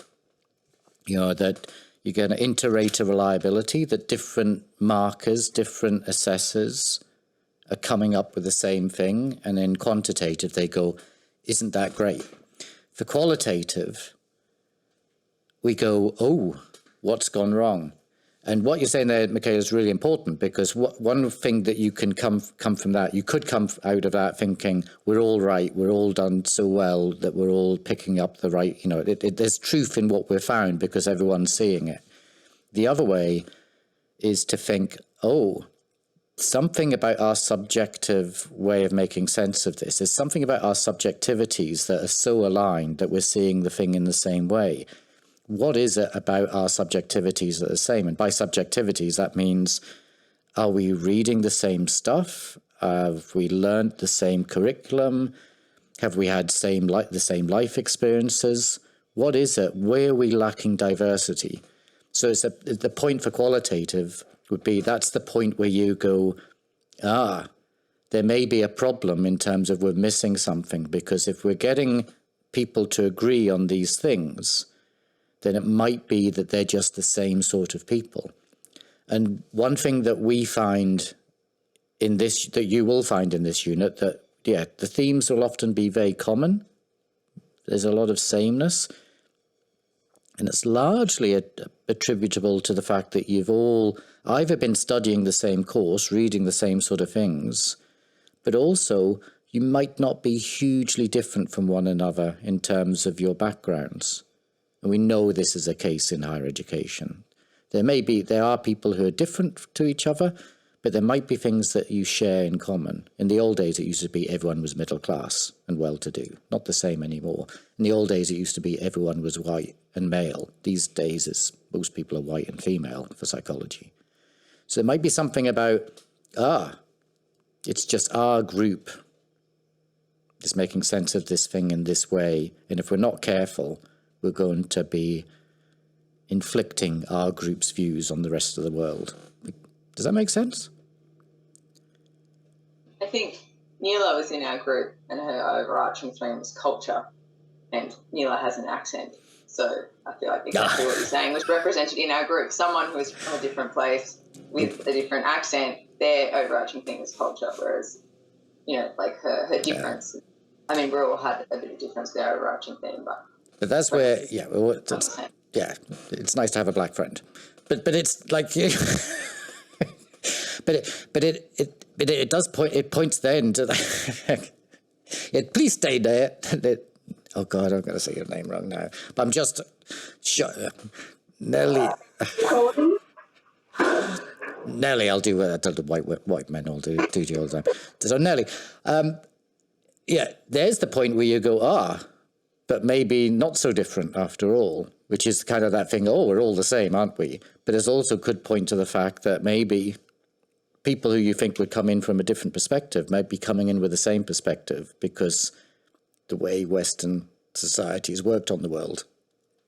You know, that you get an inter-rater reliability, that different markers, different assessors are coming up with the same thing, and in quantitative they go, isn't that great? For qualitative, we go, oh, what's gone wrong? And what you're saying there, Michaela, is really important, because one thing that you can come from that, you could come out of that thinking, we're all right, we're all done so well that we're all picking up the right, you know, there's truth in what we've found because everyone's seeing it. The other way is to think, oh, something about our subjective way of making sense of this. There's something about our subjectivities that are so aligned that we're seeing the thing in the same way. What is it about our subjectivities that are the same? And by subjectivities, that means, are we reading the same stuff? Have we learned the same curriculum? Have we had the same life experiences? What is it? Where are we lacking diversity? So it's the point for qualitative would be, that's the point where you go, there may be a problem in terms of we're missing something, because if we're getting people to agree on these things, then it might be that they're just the same sort of people. And one thing that we find in this, that you will find in this unit, that, the themes will often be very common. There's a lot of sameness. And it's largely attributable to the fact that you've all either been studying the same course, reading the same sort of things, but also you might not be hugely different from one another in terms of your backgrounds. And we know this is a case in higher education. There are people who are different to each other, but there might be things that you share in common. In the old days, it used to be everyone was middle class and well-to-do. Not the same anymore. In the old days, it used to be everyone was white and male. These days, most people are white and female for psychology. So there might be something about, it's just our group is making sense of this thing in this way. And if we're not careful, we're going to be inflicting our group's views on the rest of the world. Does that make sense? I think Neela was in our group, and her overarching theme was culture, and Neela has an accent. So I feel like exactly what you're saying was represented in our group. Someone who is from a different place with a different accent, their overarching thing was culture, whereas, you know, like her difference. I mean, we all had a bit of difference with our overarching thing, but that's where, it's nice to have a black friend, but it's like, but it does point. It points then to please stay there. Oh God, I'm going to say your name wrong now. But I'm just Nelly. Nelly, I'll do the white men all do you all the time. So Nelly, there's the point where you go, but maybe not so different after all, which is kind of that thing, we're all the same, aren't we? But it also could point to the fact that maybe people who you think would come in from a different perspective might be coming in with the same perspective, because the way Western society has worked on the world,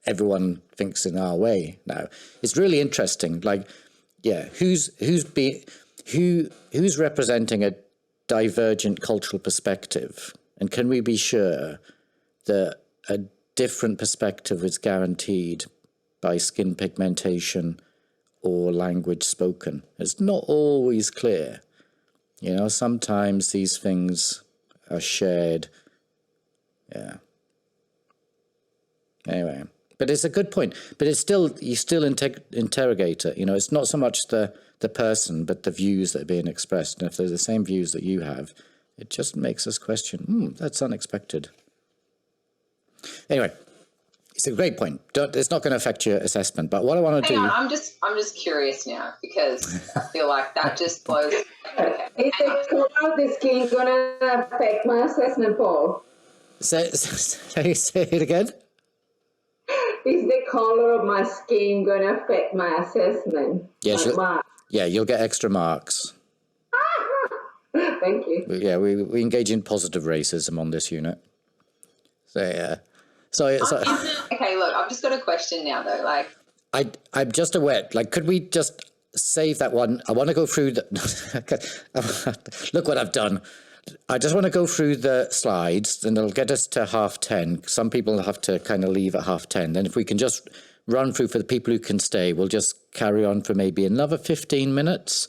everyone thinks in our way now. It's really interesting. Like, yeah, who's representing a divergent cultural perspective, and can we be sure that a different perspective is guaranteed by skin pigmentation or language spoken? It's not always clear. You know, sometimes these things are shared. Yeah. Anyway, but it's a good point. But it's still, you still interrogate it. You know, it's not so much the person, but the views that are being expressed. And if they're the same views that you have, it just makes us question, that's unexpected. Anyway, it's a great point. It's not going to affect your assessment. But what I want to do... I'm just curious now, because I feel like that just blows... Okay. Is the colour of the skin going to affect my assessment, Paul? Say it again? Is the colour of my skin going to affect my assessment? Yes, you'll get extra marks. Thank you. Yeah, we engage in positive racism on this unit. So, yeah. So okay, look, I've just got a question now, though. Like, I'm just aware. Like, could we just save that one? I want to go through the... Look what I've done. I just want to go through the slides, and it'll get us to 10:30. Some people have to kind of leave at 10:30. Then if we can just run through for the people who can stay, we'll just carry on for maybe another 15 minutes.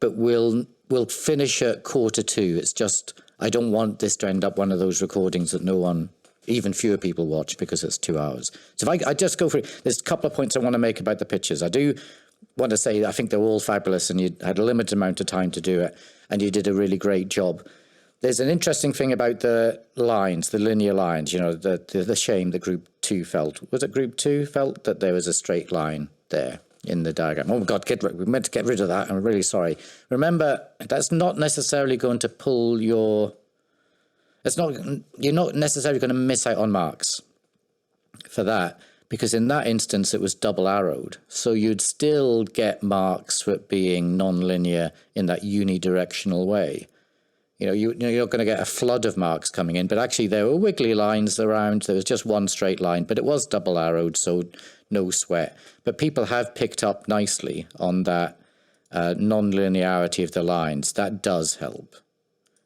But we'll finish at 1:45. It's just, I don't want this to end up one of those recordings that no one, even fewer people watch, because it's 2 hours. So if I just go through, there's a couple of points I want to make about the pictures. I do want to say I think they're all fabulous, and you had a limited amount of time to do it, and you did a really great job. There's an interesting thing about the lines, the linear lines, you know, the shame that Group 2 felt. Was it Group 2 felt that there was a straight line there in the diagram? Oh, God, we meant to get rid of that. I'm really sorry. Remember, that's not necessarily going to pull your... You're not necessarily going to miss out on marks for that, because in that instance, it was double arrowed. So you'd still get marks for it being non-linear in that unidirectional way. You know, you're not going to get a flood of marks coming in, but actually there were wiggly lines around. There was just one straight line, but it was double arrowed, so no sweat. But people have picked up nicely on that non-linearity of the lines. That does help.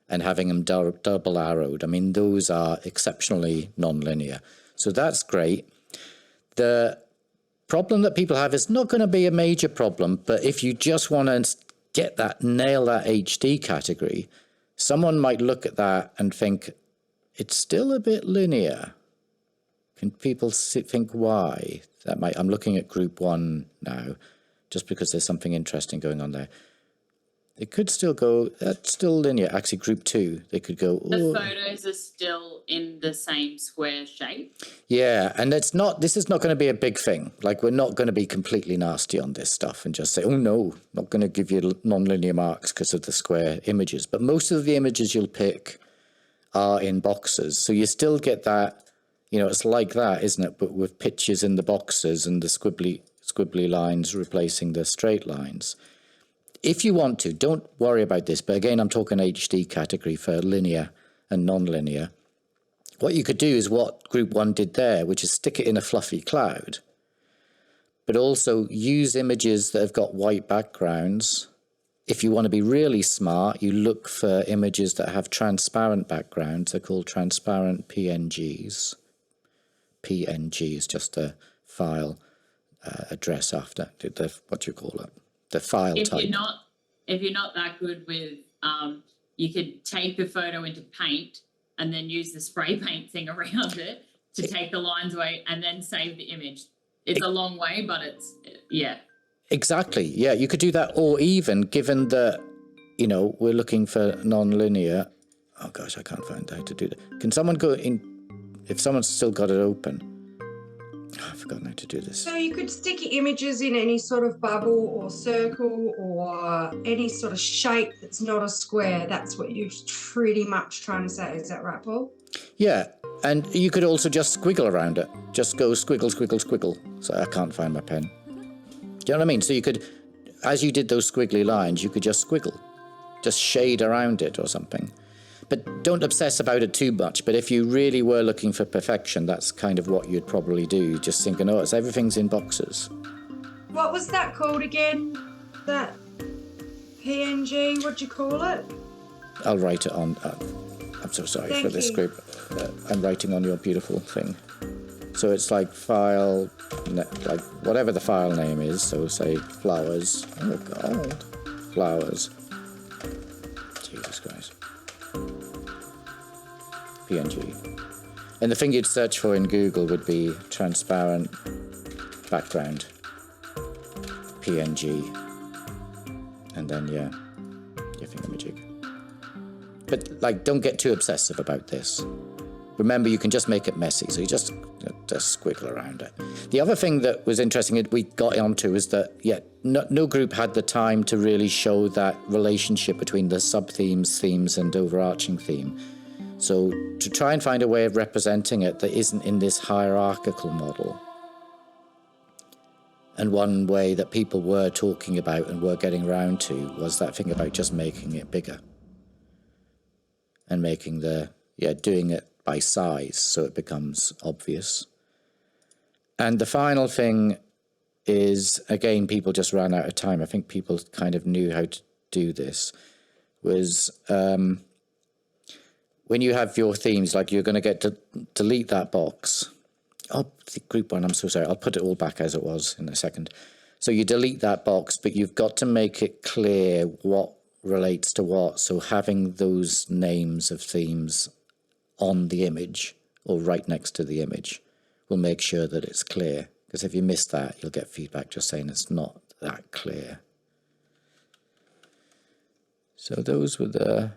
And having them double arrowed, I mean, those are exceptionally non-linear. So that's great. The problem that people have is not going to be a major problem, but if you just want to nail that HD category, someone might look at that and think, it's still a bit linear. Can people think why? I'm looking at Group 1 now, just because there's something interesting going on there. It could still go, that's still linear. Actually, Group 2, they could go... The photos are still in the same square shape? Yeah, and this is not going to be a big thing. Like, we're not going to be completely nasty on this stuff and just say, oh, no, not going to give you non-linear marks because of the square images. But most of the images you'll pick are in boxes. So you still get that, you know, it's like that, isn't it? But with pictures in the boxes and the squibbly lines replacing the straight lines. If you want to, don't worry about this. But again, I'm talking HD category for linear and non-linear. What you could do is what Group 1 did there, which is stick it in a fluffy cloud, but also use images that have got white backgrounds. If you want to be really smart, you look for images that have transparent backgrounds. They're called transparent PNGs. PNG is just a file address after what do you call it? The file type. If you're not that good with, you could take the photo into Paint and then use the spray paint thing around it to take the lines away and then save the image. It's a long way, but yeah. Exactly. Yeah, you could do that, or even given that, you know, we're looking for non-linear. Oh gosh, I can't find how to do that. Can someone go in? If someone's still got it open. I've forgotten how to do this. So you could stick images in any sort of bubble or circle or any sort of shape that's not a square. That's what you're pretty much trying to say. Is that right, Paul? Yeah, and you could also just squiggle around it. Just go squiggle, squiggle, squiggle. So I can't find my pen. Do you know what I mean? So you could as you did those squiggly lines, you could just squiggle, just shade around it or something. But don't obsess about it too much. But if you really were looking for perfection, that's kind of what you'd probably do. Just thinking, oh, everything's in boxes. What was that called again? That PNG, what'd you call it? I'll write it on. I'm so sorry Thank for this you. group. I'm writing on your beautiful thing. So it's like file, like whatever the file name is. So say flowers. Oh, God. Flowers. Jesus Christ. PNG. And the thing you'd search for in Google would be transparent background. PNG. And then, yeah, your thingamajig. But, like, don't get too obsessive about this. Remember, you can just make it messy, so you just squiggle around it. The other thing that was interesting that we got onto is that, yeah, no group had the time to really show that relationship between the sub-themes, themes, and overarching theme. So to try and find a way of representing it that isn't in this hierarchical model. And one way that people were talking about and were getting around to was that thing about just making it bigger. And making doing it by size so it becomes obvious. And the final thing is, again, people just ran out of time. I think people kind of knew how to do this, was when you have your themes, like you're going to get to delete that box. Oh, group one, I'm so sorry. I'll put it all back as it was in a second. So you delete that box, but you've got to make it clear what relates to what. So having those names of themes on the image or right next to the image will make sure that it's clear. Because if you miss that, you'll get feedback just saying it's not that clear. So those were the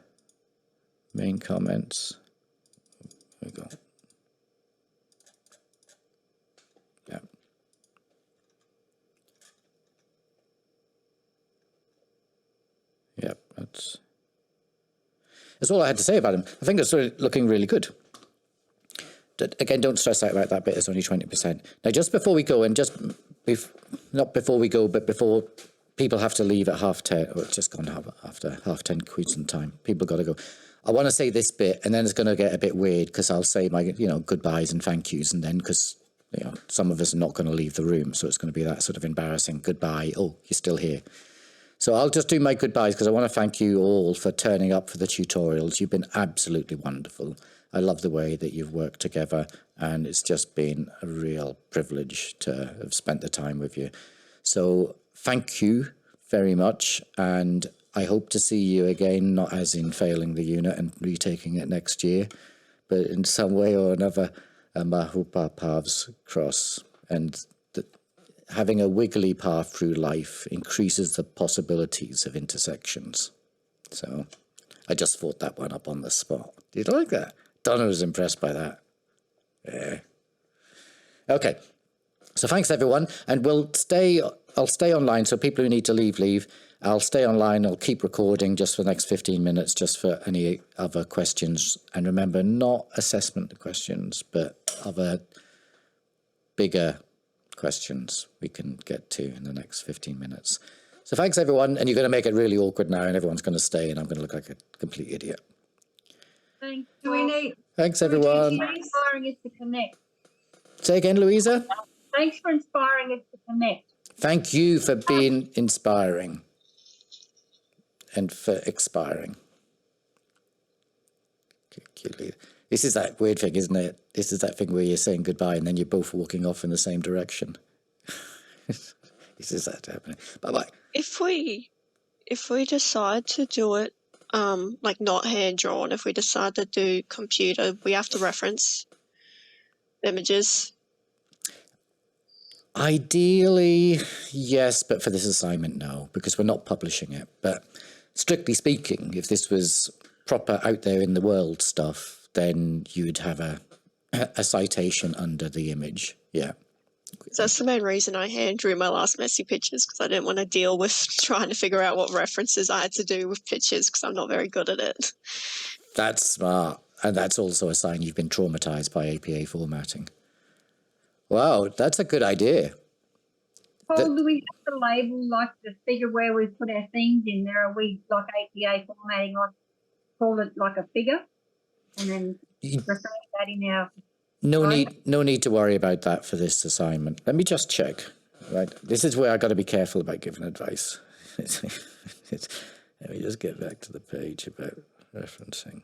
main comments. There we go. Yeah. Yeah, that's all I had to say about him. I think it's looking really good. Again, don't stress out about that bit. It's only 20%. Now, just before we go, and not before we go, but before people have to leave at 10:30, or it's just gone after 10 Queensland time. People got to go. I want to say this bit, and then it's going to get a bit weird because I'll say my, goodbyes and thank yous, and then because some of us are not going to leave the room, so it's going to be that sort of embarrassing goodbye. Oh, you're still here. So I'll just do my goodbyes because I want to thank you all for turning up for the tutorials. You've been absolutely wonderful. I love the way that you've worked together, and it's just been a real privilege to have spent the time with you. So thank you very much, and I hope to see you again, not as in failing the unit and retaking it next year, but in some way or another, I hope our paths cross, and having a wiggly path through life increases the possibilities of intersections. So I just thought that one up on the spot. Did you like that? Donna was impressed by that. Yeah. Okay. So thanks, everyone. And I'll stay online, so people who need to leave. I'll stay online. I'll keep recording just for the next 15 minutes, just for any other questions. And remember, not assessment questions, but other bigger questions we can get to in the next 15 minutes. So thanks, everyone. And you're going to make it really awkward now, and everyone's going to stay, and I'm going to look like a complete idiot. Thanks. Do we need? Thanks, everyone. Inspiring us to connect. Say again, Louisa. Thanks for inspiring us to connect. Thank you for being inspiring and for expiring. This is that weird thing, isn't it? This is that thing where you're saying goodbye and then you're both walking off in the same direction. This is that happening. Bye-bye. If we decide to do it like not hand drawn, if we decide to do computer, we have to reference images. Ideally, yes, but for this assignment, no, because we're not publishing it. But strictly speaking, if this was proper out there in the world stuff, then you'd have a citation under the image. Yeah. So that's the main reason I hand drew my last messy pictures, because I didn't want to deal with trying to figure out what references I had to do with pictures, because I'm not very good at it. That's smart. And that's also a sign you've been traumatized by APA formatting. Wow, that's a good idea. Paul, do we have to label like the figure where we put our themes in there? Are we like APA formatting, like call it like a figure, and then refer that in our? No need to worry about that for this assignment. Let me just check. Right, this is where I got to be careful about giving advice. Let me just get back to the page about referencing.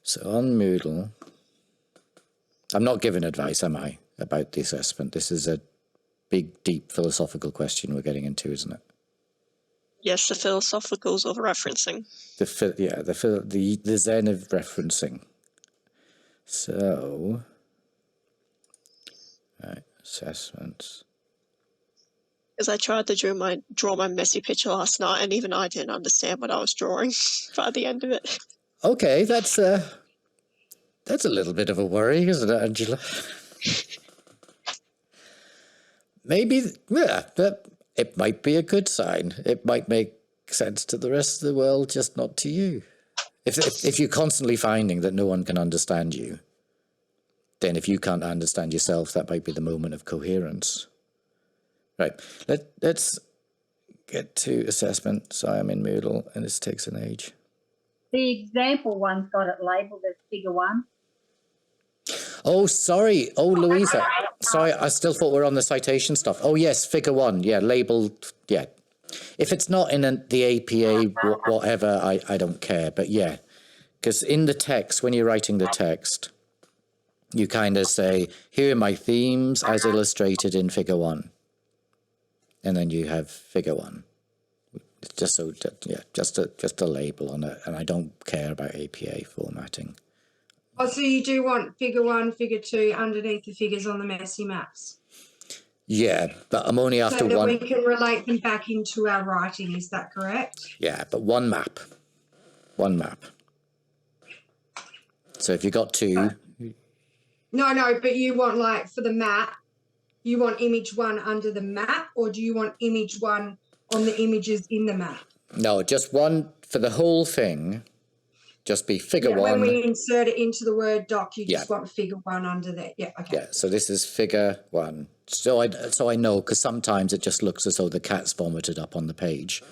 So on Moodle, I'm not giving advice, am I, about the assessment? This is a big, deep philosophical question we're getting into, isn't it? Yes, the philosophicals of referencing. The Zen of referencing. So, right, assessments. Because I tried to draw my messy picture last night, and even I didn't understand what I was drawing by the end of it. Okay, that's a little bit of a worry, isn't it, Angela? Maybe, yeah, but it might be a good sign. It might make sense to the rest of the world, just not to you. If you're constantly finding that no one can understand you, then if you can't understand yourself, that might be the moment of coherence. Right, let's get to assessment. So I'm in Moodle, and this takes an age. The example one's got it labelled as figure 1. Oh, sorry. Oh, Louisa. Sorry, I still thought we were on the citation stuff. Oh, yes, figure 1. Yeah, labelled. Yeah. If it's not in the APA, whatever, I don't care. But yeah, because in the text, when you're writing the text, you kind of say, here are my themes as illustrated in figure 1. And then you have figure 1. Just so, yeah, just a label on it. And I don't care about APA formatting. Oh, so you do want figure 1, figure 2 underneath the figures on the messy maps? Yeah, but I'm only after so that one. we can relate them back into our writing, is that correct? Yeah, but one map. One map. So if you got 2. No, but you want, like, for the map, you want image 1 under the map, or do you want image 1 on the images in the map? No, just one for the whole thing. Just be figure 1. When we insert it into the Word doc, you just want figure 1 under there. Yeah, okay. Yeah, so this is figure 1. So I know, because sometimes it just looks as though the cat's vomited up on the page.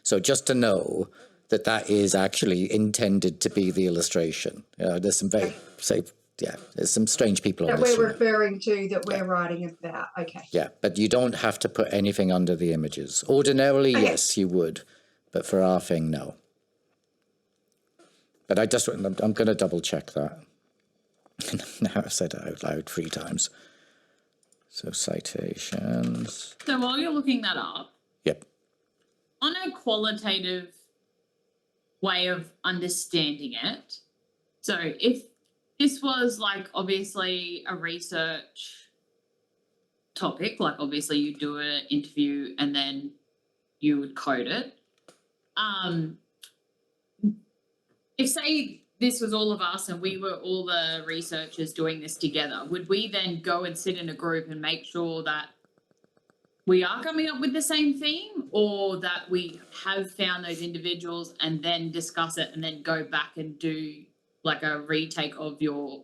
So just to know that that is actually intended to be the illustration. There's some there's some strange people on that this. We're referring to, that we're writing about. Okay. Yeah, but you don't have to put anything under the images. Ordinarily, yes, you would, but for our thing, no. But I'm going to double check that. Now I've said it out loud 3 times. So citations. So while you're looking that up, yep. On a qualitative way of understanding it, so if this was like obviously a research topic, like obviously you do an interview and then you would code it. If say this was all of us and we were all the researchers doing this together, would we then go and sit in a group and make sure that we are coming up with the same theme, or that we have found those individuals and then discuss it and then go back and do like a retake of your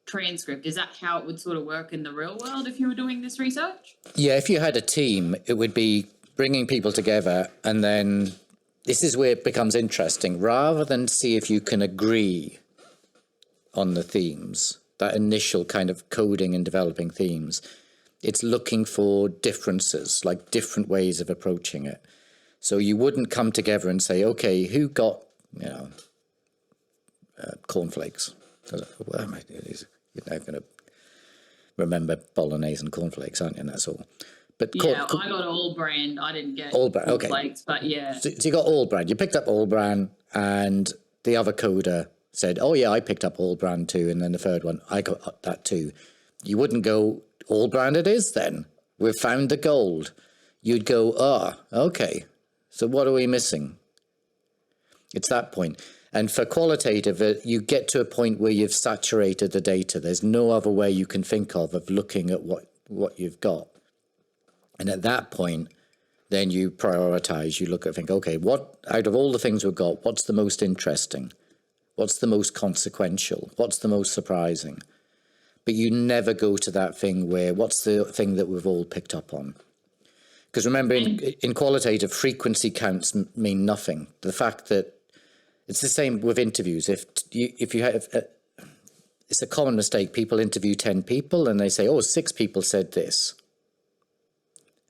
transcript? Is that how it would sort of work in the real world if you were doing this research? Yeah, if you had a team, it would be bringing people together, and then this is where it becomes interesting. Rather than see if you can agree on the themes, that initial kind of coding and developing themes, it's looking for differences, like different ways of approaching it. So you wouldn't come together and say, okay, who got, cornflakes? Well, you're now going to remember bolognese and cornflakes, aren't you? And that's all. But I got all brand. I didn't get all brand. Okay, flakes, but yeah. So you got all brand. You picked up all brand, and the other coder said, "Oh yeah, I picked up all brand too." And then the third one, I got that too. You wouldn't go, all brand it is then. We've found the gold. You'd go, okay. So what are we missing? It's that point. And for qualitative, you get to a point where you've saturated the data. There's no other way you can think of looking at what you've got. And at that point, then you prioritize, you look at, think, okay, what out of all the things we've got, what's the most interesting? What's the most consequential? What's the most surprising? but you never go to that thing where, what's the thing that we've all picked up on? Because remember, in qualitative, frequency counts mean nothing. The fact that it's the same with interviews. If you have, it's a common mistake. People interview 10 people and they say, oh, 6 people said this.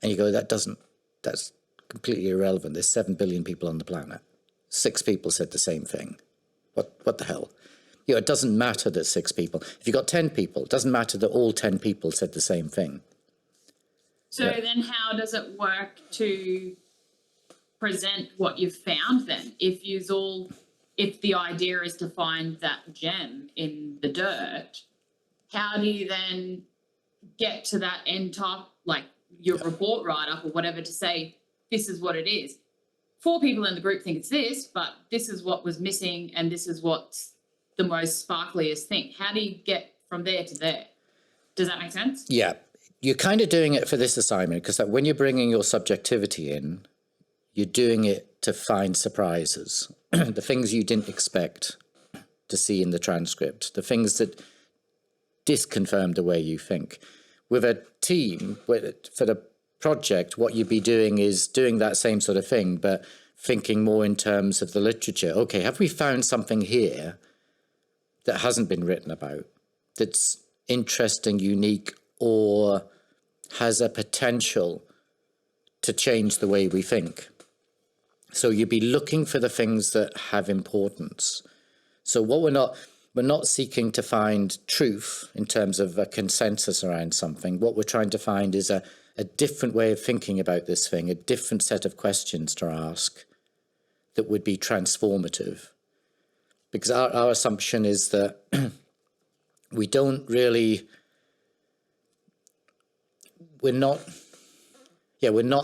And you go, that's completely irrelevant. There's 7 billion people on the planet. 6 people said the same thing. What the hell? You know, it doesn't matter that 6 people. If you've got 10 people, it doesn't matter that all 10 people said the same thing. So then how does it work to present what you've found then? If the idea is to find that gem in the dirt, how do you then get to that end top, like your report write-up or whatever, to say, this is what it is? 4 people in the group think it's this, but this is what was missing and this is what's the most sparkliest thing. How do you get from there to there? Does that make sense? Yeah. You're kind of doing it for this assignment because when you're bringing your subjectivity in, you're doing it to find surprises, the things you didn't expect to see in the transcript, the things that disconfirm the way you think. With a team, for the project, what you'd be doing is doing that same sort of thing, but thinking more in terms of the literature. Okay, have we found something here that hasn't been written about, that's interesting, unique, or has a potential to change the way we think? So you'd be looking for the things that have importance. So what we're not seeking to find truth in terms of a consensus around something. What we're trying to find is a different way of thinking about this thing, a different set of questions to ask that would be transformative. Because our assumption is that we don't really, we're not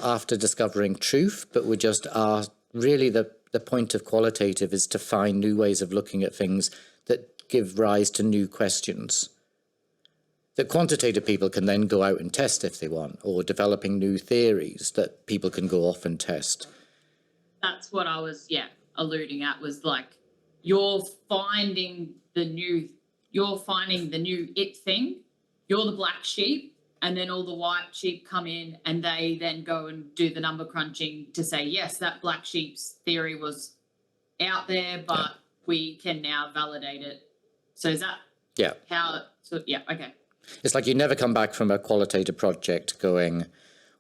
after discovering truth, but we're just really the point of qualitative is to find new ways of looking at things that give rise to new questions that quantitative people can then go out and test if they want, or developing new theories that people can go off and test. That's what I was, alluding at, was like, you're finding the new it thing, you're the black sheep, and then all the white sheep come in and they then go and do the number crunching to say, yes, that black sheep's theory was out there, but we can now validate it. So is that how, okay. It's like you never come back from a qualitative project going,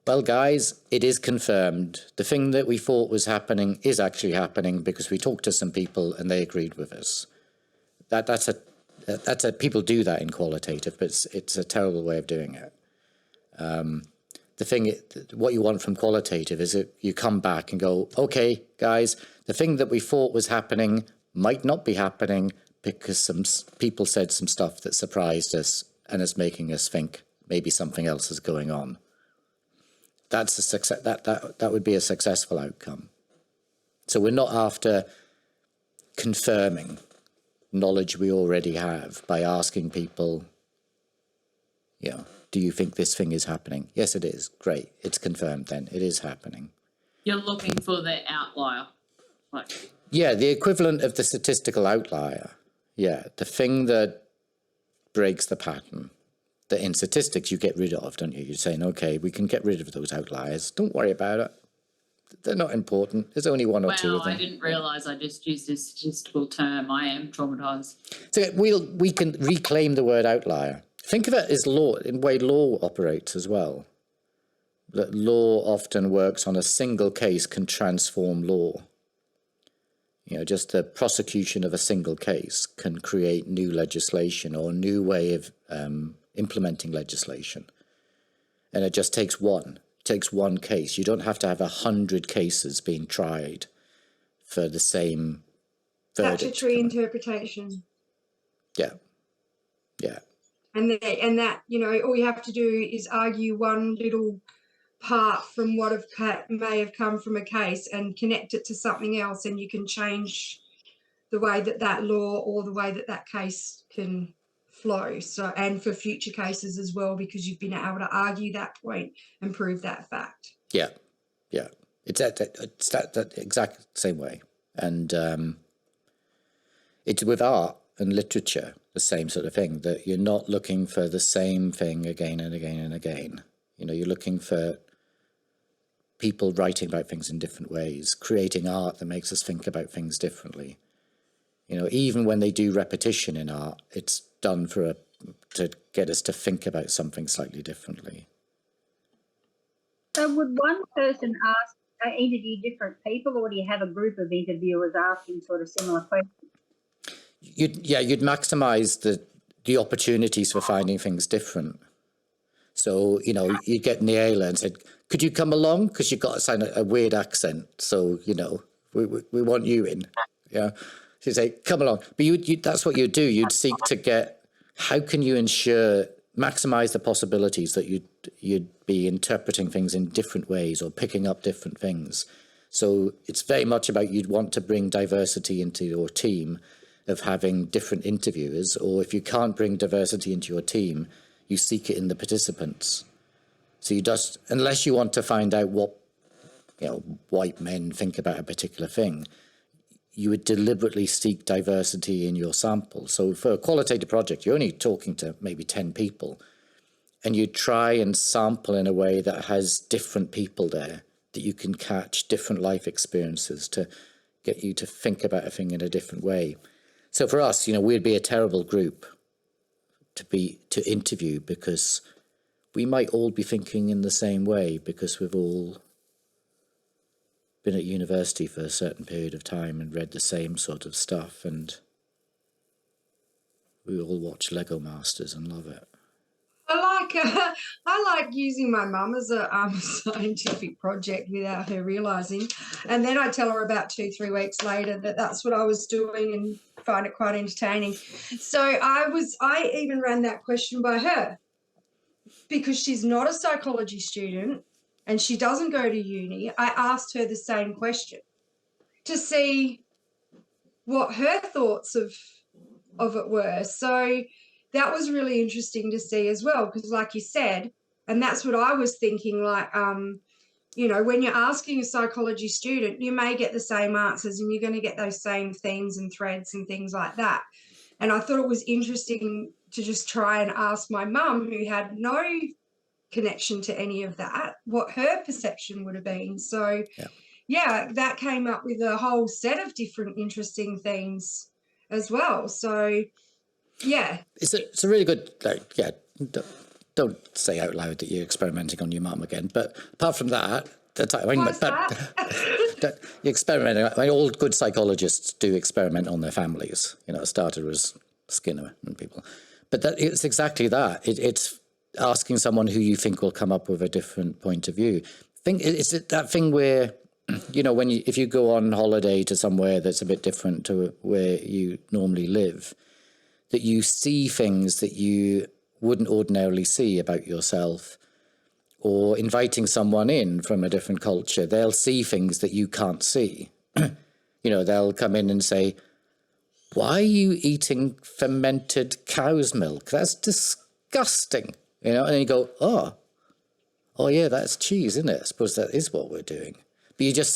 well, guys, it is confirmed. The thing that we thought was happening is actually happening because we talked to some people and they agreed with us. That's people do that in qualitative, but it's a terrible way of doing it. What you want from qualitative is that you come back and go, okay, guys, the thing that we thought was happening might not be happening because some people said some stuff that surprised us and is making us think maybe something else is going on. That's a success. That would be a successful outcome. So we're not after confirming knowledge we already have by asking people, do you think this thing is happening? Yes, it is. Great. It's confirmed then. It is happening. You're looking for the outlier. The equivalent of the statistical outlier. Yeah, the thing that breaks the pattern. That in statistics you get rid of, don't you? You're saying, okay, we can get rid of those outliers. Don't worry about it. They're not important. There's only one or two of them. I didn't realise I just used a statistical term. I am traumatised. So we can reclaim the word outlier. Think of it as law, in the way law operates as well. That law often works on a single case can transform law. Just the prosecution of a single case can create new legislation or a new way of implementing legislation. And it just takes one. It takes one case. You don't have to have 100 cases being tried for the same verdict. Statutory interpretation. Yeah. And that, all you have to do is argue one little part from what may have come from a case and connect it to something else, and you can change the way that law or the way that case can flow. So, and for future cases as well, because you've been able to argue that point and prove that fact. Yeah. It's that exact same way. And it's with art and literature. the same sort of thing, that you're not looking for the same thing again and again and again. You know, you're looking for people writing about things in different ways, creating art that makes us think about things differently. You know, even when they do repetition in art, it's done to get us to think about something slightly differently. So would one person interview different people, or do you have a group of interviewers asking sort of similar questions? You'd maximise the opportunities for finding things different. So, you know, you'd get Neela and said, could you come along? Because you've got to sound a weird accent. So, you know, we want you in. Yeah. She'd say, come along. But that's what you'd do. You'd seek to get, how can you maximise the possibilities that you'd be interpreting things in different ways or picking up different things. So it's very much about, you'd want to bring diversity into your team of having different interviewers, or if you can't bring diversity into your team, you seek it in the participants. So you just, unless you want to find out what, you know, white men think about a particular thing, you would deliberately seek diversity in your sample. So for a qualitative project, you're only talking to maybe 10 people, and you try and sample in a way that has different people there, that you can catch different life experiences to get you to think about a thing in a different way. So for us, you know, we'd be a terrible group to interview, because we might all be thinking in the same way, because we've all been at university for a certain period of time and read the same sort of stuff, and we all watch Lego Masters and love it. I like using my mum as a scientific project without her realising, and then I tell her about 2-3 weeks later that that's what I was doing and find it quite entertaining. So I even ran that question by her, because she's not a psychology student and she doesn't go to uni. I asked her the same question to see what her thoughts of it were. So that was really interesting to see as well, because like you said, and that's what I was thinking, like, you know, when you're asking a psychology student, you may get the same answers and you're going to get those same themes and threads and things like that. And I thought it was interesting to just try and ask my mum, who had no connection to any of that, what her perception would have been. So yeah, that came up with a whole set of different interesting themes as well. So yeah, it's a really good, like, yeah, don't say out loud that you're experimenting on your mum again, but apart from that, you're experimenting. I mean, all good psychologists do experiment on their families. You know, it started as Skinner and people, but it's exactly that. It's asking someone who you think will come up with a different point of view. It's that thing where, you know, if you go on holiday to somewhere that's a bit different to where you normally live, that you see things that you wouldn't ordinarily see about yourself, or inviting someone in from a different culture, they'll see things that you can't see. You know, they'll come in and say, why are you eating fermented cow's milk? That's disgusting. You know, and then you go, oh yeah, that's cheese, isn't it? I suppose that is what we're doing. But it's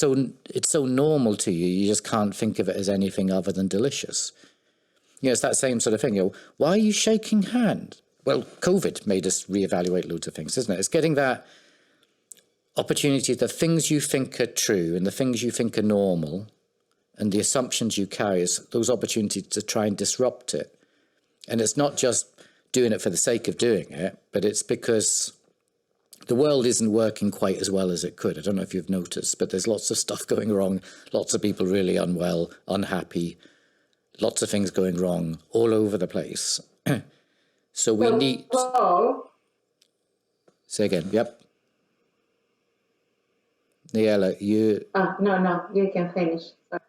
so normal to you, you just can't think of it as anything other than delicious. You know, it's that same sort of thing. You know, why are you shaking hands? Well, COVID made us reevaluate loads of things, isn't it? It's getting that opportunity, the things you think are true and the things you think are normal and the assumptions you carry, is those opportunities to try and disrupt it. And it's not just doing it for the sake of doing it, but it's because the world isn't working quite as well as it could. I don't know if you've noticed, but there's lots of stuff going wrong, lots of people really unwell, unhappy, lots of things going wrong all over the place. So we need... Say again, yep. Niela, you... No, you can finish. I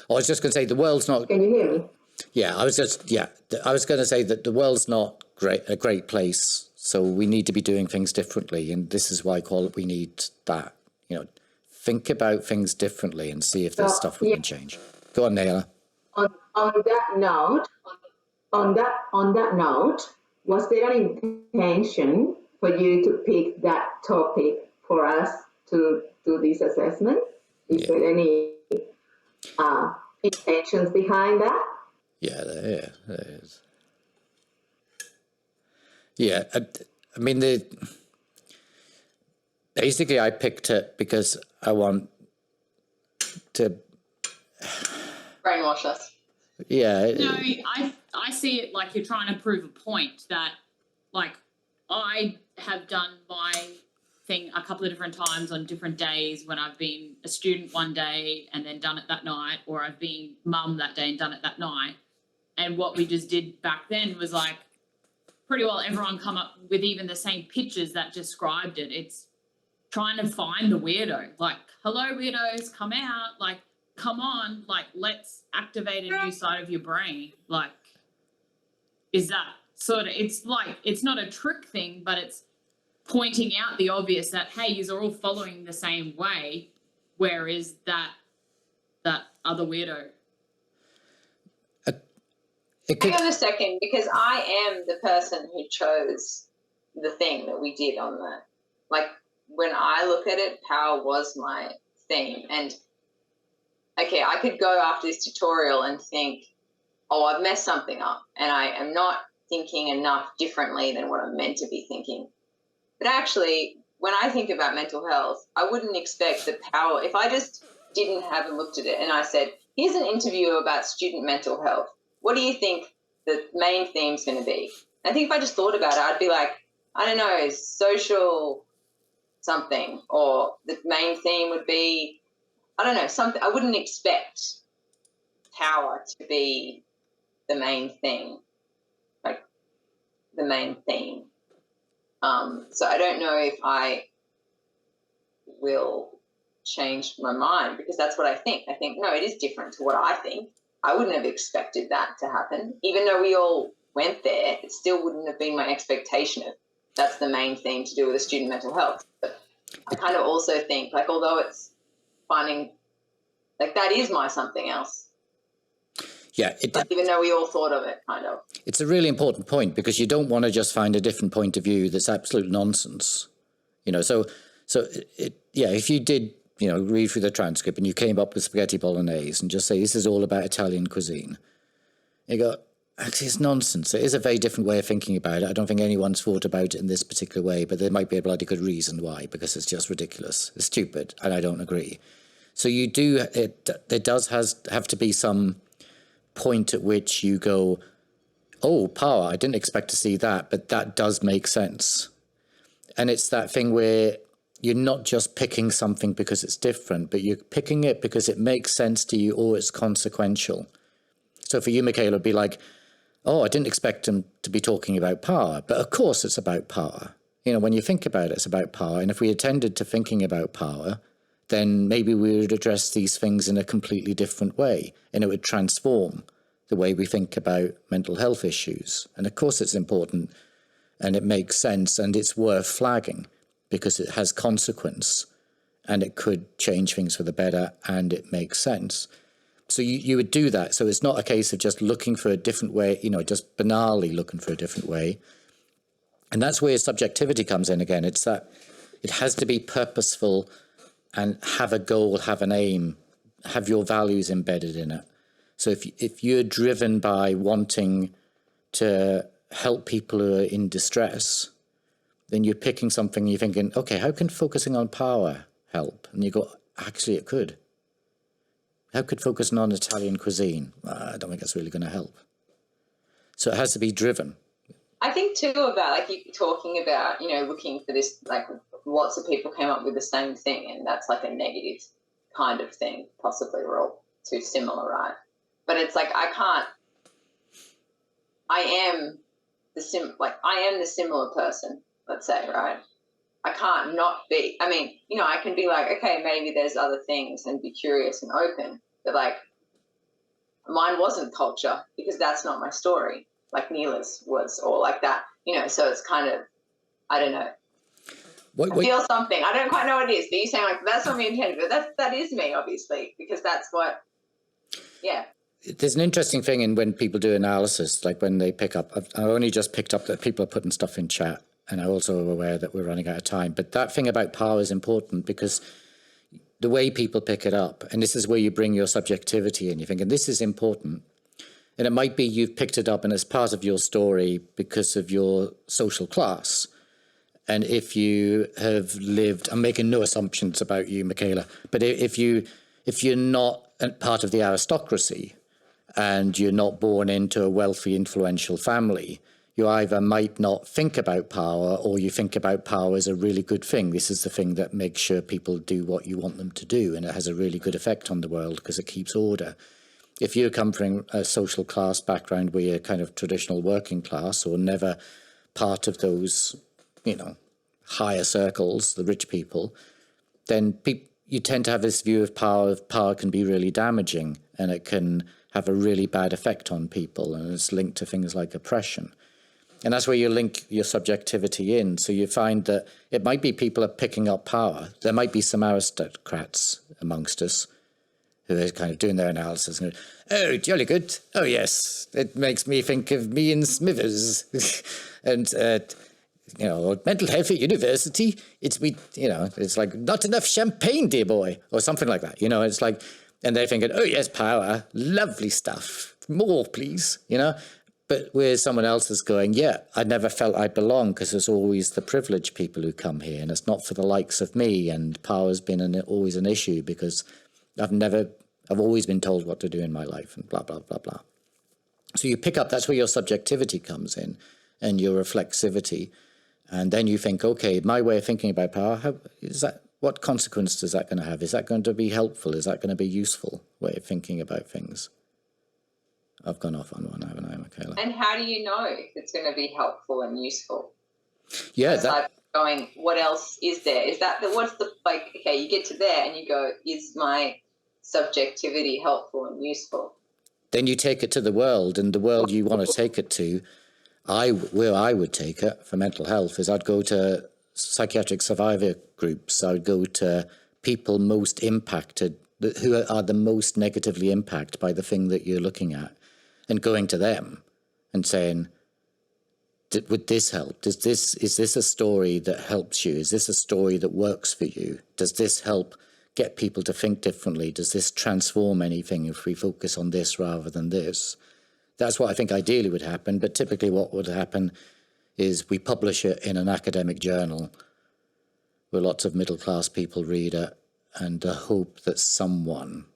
was just going to say the world's not... Can you hear me? Yeah, I was going to say that the world's not a great place, so we need to be doing things differently, and this is why we need that. You know, think about things differently and see if there's stuff we can change. Go on, Niela. On that note, was there an intention for you to pick that topic for us to do this assessment? Is there any intentions behind that? Yeah, there is. Yeah, I mean, basically I picked it because I want to brainwash us. Yeah. No, I see it like you're trying to prove a point that, like, I have done my thing a couple of different times on different days when I've been a student one day and then done it that night, or I've been mum that day and done it that night. And what we just did back then was like pretty well everyone come up with even the same pictures that described it. It's trying to find the weirdo. Like, hello, weirdos, come out. Like, come on. Like, let's activate a new side of your brain. Like, is that sort of, it's like, it's not a trick thing, but it's pointing out the obvious that, hey, you're all following the same way. Where is that other weirdo? Hang on a second, because I am the person who chose the thing that we did on the, like, when I look at it, power was my theme. And, okay, I could go after this tutorial and think, oh, I've messed something up and I am not thinking enough differently than what I'm meant to be thinking. But actually, when I think about mental health, I wouldn't expect the power. If I just haven't looked at it and I said, here's an interview about student mental health. What do you think the main theme's going to be? I think if I just thought about it, I'd be like, I don't know, social something, or the main theme would be, I don't know, something. I wouldn't expect power to be the main thing, like the main theme. So I don't know if I will change my mind, because that's what I think. I think, no, it is different to what I think. I wouldn't have expected that to happen. Even though we all went there, it still wouldn't have been my expectation of that's the main thing to do with the student mental health. But I kind of also think, like, although it's finding, like, that is my something else. Yeah. Even though we all thought of it, kind of. It's a really important point, because you don't want to just find a different point of view that's absolute nonsense. You know, so if you did, read through the transcript and you came up with spaghetti bolognese and just say, this is all about Italian cuisine, you go, actually, it's nonsense. It is a very different way of thinking about it. I don't think anyone's thought about it in this particular way, but there might be a bloody good reason why, because it's just ridiculous. It's stupid, and I don't agree. So you do, there does have to be some point at which you go, oh, power, I didn't expect to see that, but that does make sense. And it's that thing where you're not just picking something because it's different, but you're picking it because it makes sense to you, or it's consequential. So for you, Michaela, it'd be like, oh, I didn't expect him to be talking about power, but of course it's about power. When you think about it, it's about power. And if we attended to thinking about power, then maybe we would address these things in a completely different way, and it would transform the way we think about mental health issues. And of course it's important, and it makes sense, and it's worth flagging because it has consequence, and it could change things for the better, and it makes sense. So you would do that. So it's not a case of just looking for a different way, just banally looking for a different way. And that's where subjectivity comes in again. It's that it has to be purposeful and have a goal, have an aim, have your values embedded in it. So if you're driven by wanting to help people who are in distress, then you're picking something, you're thinking, okay, how can focusing on power help? And you go, actually, it could. How could focusing on Italian cuisine? I don't think that's really going to help. So it has to be driven. I think too about, like, you talking about, looking for this, like, lots of people came up with the same thing, and that's like a negative kind of thing. Possibly we're all too similar, right? But it's like, I am the similar person, let's say, right? I can't not be. I mean, I can be like, okay, maybe there's other things, and be curious and open. But, like, mine wasn't culture, because that's not my story, like Neela's was, or like that, so it's kind of, I don't know. I feel something. I don't quite know what it is, but you're saying, like, that's not me intended, but that is me, obviously, because that's what, yeah. There's an interesting thing in when people do analysis, like when they pick up, I only just picked up that people are putting stuff in chat, and I also am aware that we're running out of time. But that thing about power is important, because the way people pick it up, and this is where you bring your subjectivity in, you're thinking, this is important. And it might be you've picked it up and it's part of your story because of your social class. And if you have lived, I'm making no assumptions about you, Michaela, but if you're not part of the aristocracy and you're not born into a wealthy, influential family, you either might not think about power, or you think about power as a really good thing. This is the thing that makes sure people do what you want them to do, and it has a really good effect on the world because it keeps order. If you come from a social class background where you're kind of traditional working class or never part of those, higher circles, the rich people, then you tend to have this view of power. Power can be really damaging, and it can have a really bad effect on people, and it's linked to things like oppression. And that's where you link your subjectivity in. So you find that it might be people are picking up power. There might be some aristocrats amongst us who are kind of doing their analysis and go, oh, jolly good. Oh, yes, it makes me think of me and Smithers. And, mental health at university, it's like not enough champagne, dear boy, or something like that. It's like, and they're thinking, oh, yes, power, lovely stuff, more, please, But where someone else is going, yeah, I never felt I belong because there's always the privileged people who come here, and it's not for the likes of me, and power's been always an issue because I've always been told what to do in my life, and blah, blah, blah, blah. So you pick up, that's where your subjectivity comes in and your reflexivity. And then you think, okay, my way of thinking about power, what consequence is that going to have? Is that going to be helpful? Is that going to be useful way of thinking about things? I've gone off on one, haven't I, Michaela? And how do you know if it's going to be helpful and useful? Yeah, it's like going, what else is there? Okay, you get to there and you go, is my subjectivity helpful and useful? Then you take it to the world, and the world you want to take it to, where I would take it for mental health is I'd go to psychiatric survivor groups. I would go to people most impacted, who are the most negatively impacted by the thing that you're looking at, and going to them and saying, would this help? Is this a story that helps you? Is this a story that works for you? Does this help get people to think differently? Does this transform anything if we focus on this rather than this? That's what I think ideally would happen, but typically what would happen is we publish it in an academic journal where lots of middle-class people read it, and the hope that someone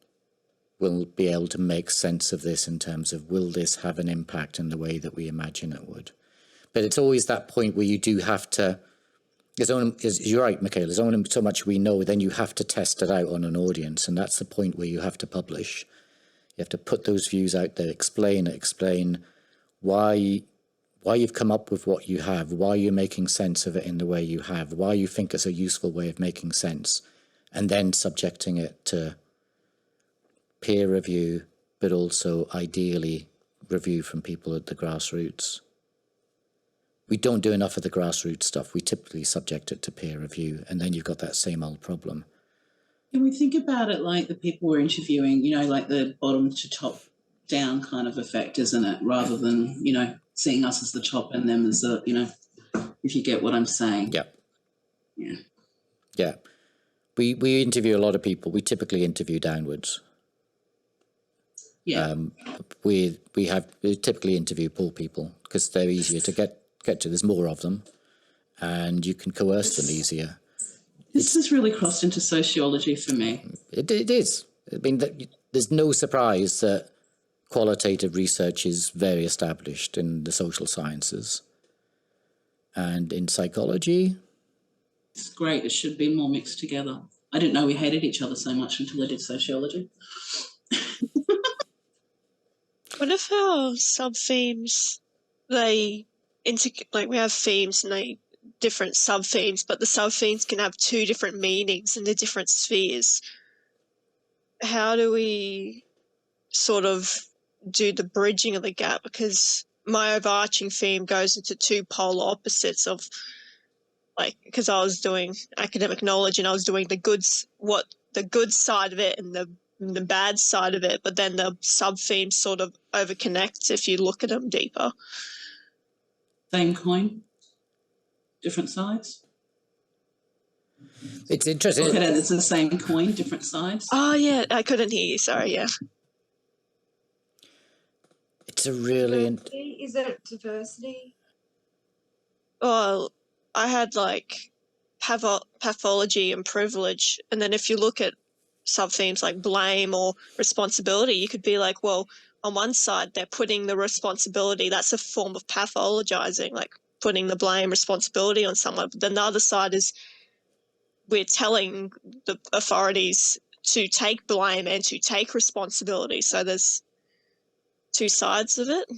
will be able to make sense of this in terms of, will this have an impact in the way that we imagine it would? But it's always that point where you do have to, you're right, Michaela, there's only so much we know, then you have to test it out on an audience, and that's the point where you have to publish. You have to put those views out there, explain why you've come up with what you have, why you're making sense of it in the way you have, why you think it's a useful way of making sense, and then subjecting it to peer review, but also ideally review from people at the grassroots. We don't do enough of the grassroots stuff. We typically subject it to peer review, and then you've got that same old problem. Can we think about it like the people we're interviewing, like the bottom to top down kind of effect, isn't it? Rather than, seeing us as the top and them as the, if you get what I'm saying. Yeah. Yeah. Yeah. We interview a lot of people. We typically interview downwards. Yeah. We typically interview poor people because they're easier to get to. There's more of them, and you can coerce them easier. This has really crossed into sociology for me. It is. I mean, there's no surprise that qualitative research is very established in the social sciences. And in psychology? It's great. It should be more mixed together. I didn't know we hated each other so much until I did sociology. What if our sub-themes, we have themes and they different sub-themes, but the sub-themes can have two different meanings in the different spheres. How do we sort of do the bridging of the gap? Because my overarching theme goes into two polar opposites of, because I was doing academic knowledge and I was doing the good side of it and the bad side of it, but then the sub-theme sort of overconnects if you look at them deeper. Same coin, different sides. It's interesting. Look at it, it's the same coin, different sides. Oh, yeah, I couldn't hear you, sorry, yeah. It's a really... Is it diversity? Well, I had like pathology and privilege. And then if you look at sub-themes like blame or responsibility, you could be like, well, on one side, they're putting the responsibility, that's a form of pathologizing, like putting the blame responsibility on someone. But then the other side is we're telling the authorities to take blame and to take responsibility. So there's two sides of it.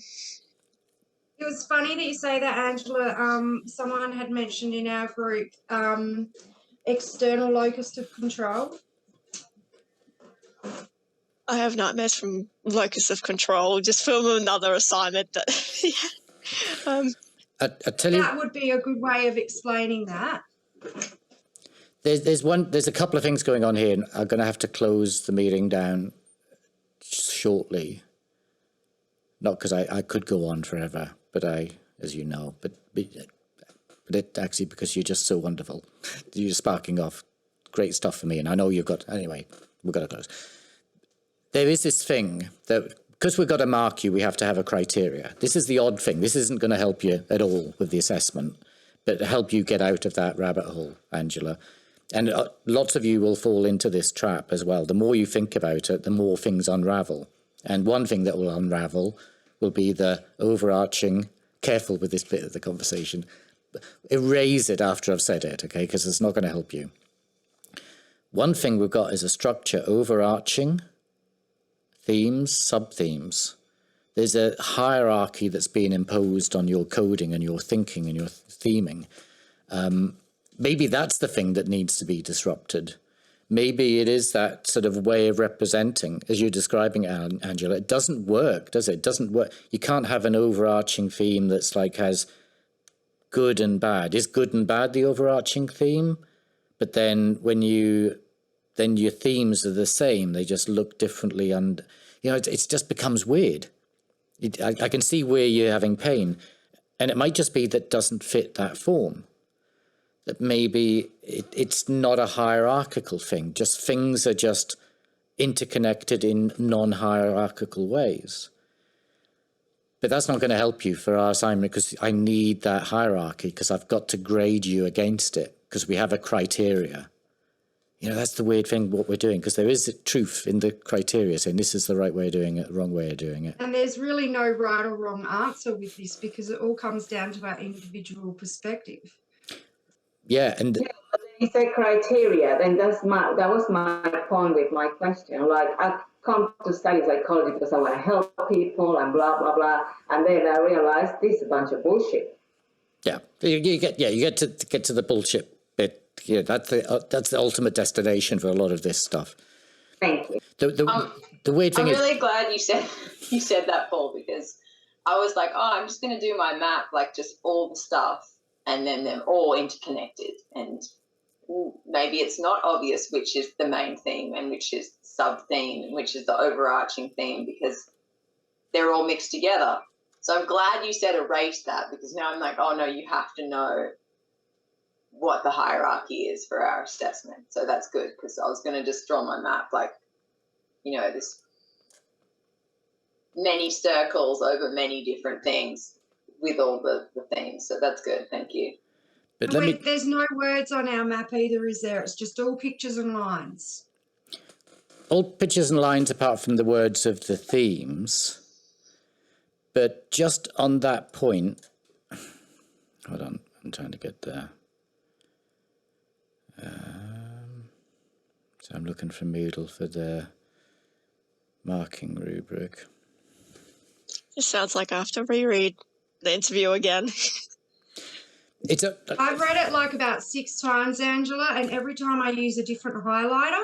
It was funny that you say that, Angela. Someone had mentioned in our group external locus of control. I have nightmares from locus of control, just from another assignment. That I tell you, that would be a good way of explaining that. There's a couple of things going on here, and I'm going to have to close the meeting down shortly. Not because I could go on forever, but as you know, but it actually because you're just so wonderful. You're sparking off great stuff for me, and I know you've got... Anyway, we've got to close. There is this thing that, because we've got to mark you, we have to have a criteria. This is the odd thing. This isn't going to help you at all with the assessment, but to help you get out of that rabbit hole, Angela. And lots of you will fall into this trap as well. The more you think about it, the more things unravel. And one thing that will unravel will be the overarching... Careful with this bit of the conversation. Erase it after I've said it, okay, because it's not going to help you. One thing we've got is a structure, overarching... themes, sub-themes. There's a hierarchy that's being imposed on your coding and your thinking and your theming. Maybe that's the thing that needs to be disrupted. Maybe it is that sort of way of representing, as you're describing, Angela. It doesn't work, does it? It doesn't work. You can't have an overarching theme that's like has good and bad. Is good and bad the overarching theme? But then when then your themes are the same. They just look differently, and it just becomes weird. I can see where you're having pain, and it might just be that doesn't fit that form. That maybe it's not a hierarchical thing. Just things are just interconnected in non-hierarchical ways. But that's not going to help you for our assignment, because I need that hierarchy, because I've got to grade you against it, because we have a criteria. That's the weird thing, what we're doing, because there is truth in the criteria saying this is the right way of doing it, the wrong way of doing it. And there's really no right or wrong answer with this, because it all comes down to our individual perspective. Yeah, and you say criteria, then that was my point with my question. Like, I come to study psychology because I want to help people and blah blah blah, and then I realized this is a bunch of bullshit. Yeah, you get to the bullshit bit. Yeah, that's the ultimate destination for a lot of this stuff. Thank you. The weird thing I'm really glad you said that, Paul, because I was like, I'm just going to do my map, like just all the stuff, and then they're all interconnected, and maybe it's not obvious which is the main theme and which is the sub-theme and which is the overarching theme, because they're all mixed together. So I'm glad you said erase that, because now I'm like, oh no, you have to know what the hierarchy is for our assessment. So that's good, because I was going to just draw my map like, this many circles over many different things with all the themes. So that's good. Thank you. But there's no words on our map either, is there? It's just all pictures and lines. All pictures and lines apart from the words of the themes. But just on that point, hold on, I'm trying to get there. So I'm looking for Moodle for the marking rubric. It sounds like I have to reread the interview again. I've read it like about 6 times, Angela, and every time I use a different highlighter,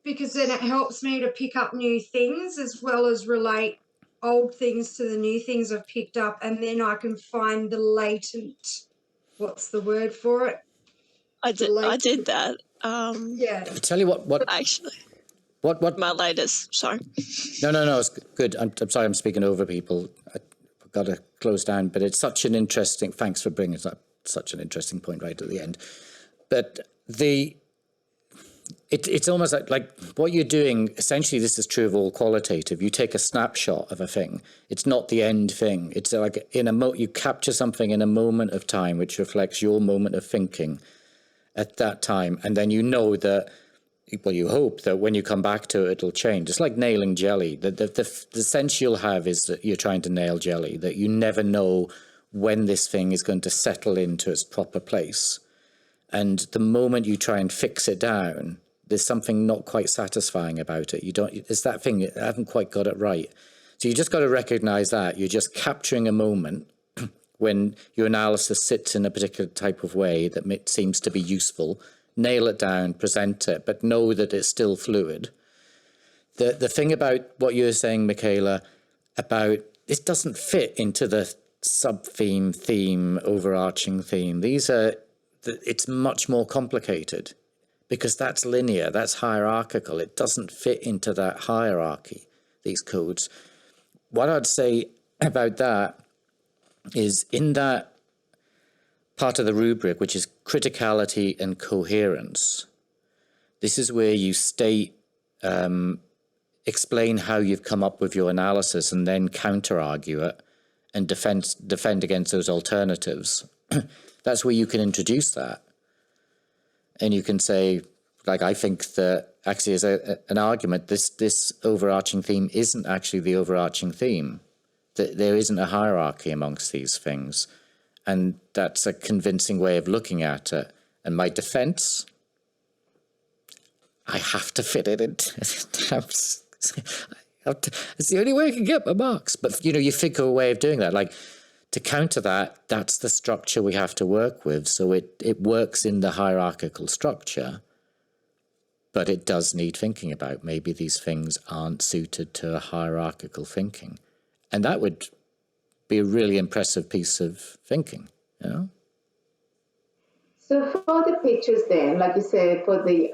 because then it helps me to pick up new things as well as relate old things to the new things I've picked up, and then I can find the latent, what's the word for it? I did that. Yeah. I tell you what actually. What my latest? Sorry. No, it's good. I'm sorry, I'm speaking over people. I've got to close down, but it's such an interesting. Thanks for bringing up such an interesting point right at the end. But It's almost like what you're doing, essentially this is true of all qualitative. You take a snapshot of a thing. It's not the end thing. It's like you capture something in a moment of time which reflects your moment of thinking at that time. And then you know that, well, you hope that when you come back to it, it'll change. It's like nailing jelly. The sense you'll have is that you're trying to nail jelly, that you never know when this thing is going to settle into its proper place. And the moment you try and fix it down, there's something not quite satisfying about it. It's that thing, I haven't quite got it right. So you just got to recognize that. You're just capturing a moment when your analysis sits in a particular type of way that seems to be useful. Nail it down, present it, but know that it's still fluid. The thing about what you were saying, Michaela, about it doesn't fit into the theme, overarching theme. It's much more complicated because that's linear, that's hierarchical. It doesn't fit into that hierarchy, these codes. What I'd say about that is in that part of the rubric, which is criticality and coherence, this is where you state, explain how you've come up with your analysis and then counter-argue it and defend against those alternatives. That's where you can introduce that. And you can say, like, I think that actually as an argument, this overarching theme isn't actually the overarching theme. That there isn't a hierarchy amongst these things. And that's a convincing way of looking at it. And my defense, I have to fit it in. It's the only way I can get my marks. But, you figure a way of doing that. Like, to counter that, that's the structure we have to work with. So it works in the hierarchical structure, but it does need thinking about. Maybe these things aren't suited to a hierarchical thinking. And that would be a really impressive piece of thinking, So for the pictures then, like you said, for the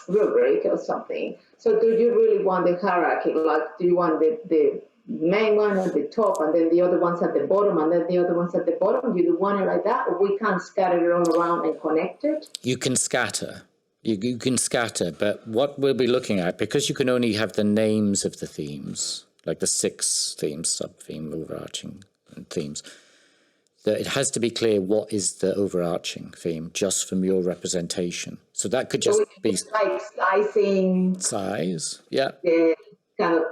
rubric or something, so do you really want the hierarchy? Like, do you want the main one at the top and then the other ones at the bottom and then the other ones at the bottom? You do want it like that, or we can't scatter it all around and connect it? You can scatter. You can scatter, but what we'll be looking at, because you can only have the names of the themes, like the 6 themes, sub-theme, overarching themes, that it has to be clear what is the overarching theme just from your representation. So that could just be like sizing. Size, yeah. Yeah, kind of.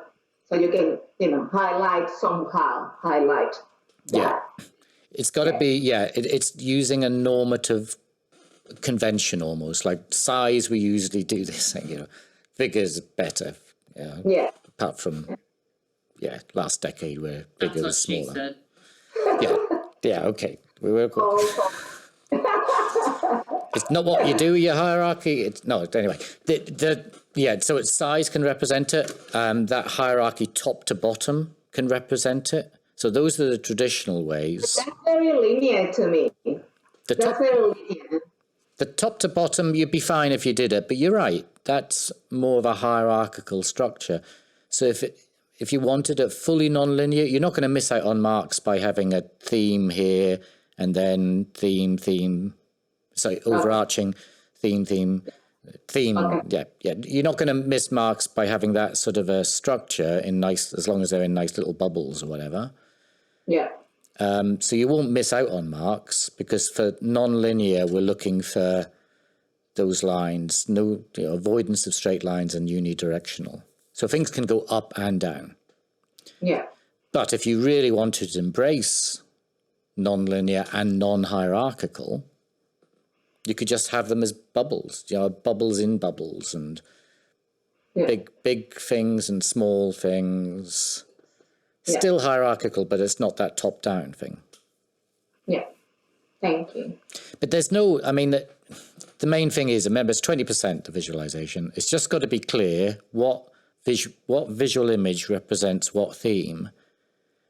So you can, highlight that. Yeah. It's got to be, it's using a normative convention almost. Like size, we usually do this thing, bigger's better. Yeah. Apart from, last decade where bigger was smaller. Yeah, okay. We will. It's not what you do with your hierarchy. Anyway. So its size can represent it. That hierarchy top to bottom can represent it. So those are the traditional ways. That's very linear to me. Very linear. The top to bottom, you'd be fine if you did it, but you're right. That's more of a hierarchical structure. So if you wanted it fully non-linear, you're not going to miss out on marks by having a theme here and then theme. Sorry, overarching theme. Okay. Yeah. You're not going to miss marks by having that sort of a structure as long as they're in nice little bubbles or whatever. Yeah. So you won't miss out on marks because for non-linear, we're looking for those lines, no avoidance of straight lines and unidirectional. So things can go up and down. Yeah. But if you really wanted to embrace non-linear and non-hierarchical, you could just have them as bubbles, bubbles in bubbles and big things and small things. Yeah. Still hierarchical, but it's not that top-down thing. Yeah, thank you. But there's the main thing is, remember, it's 20% the visualization. It's just got to be clear what visual image represents what theme,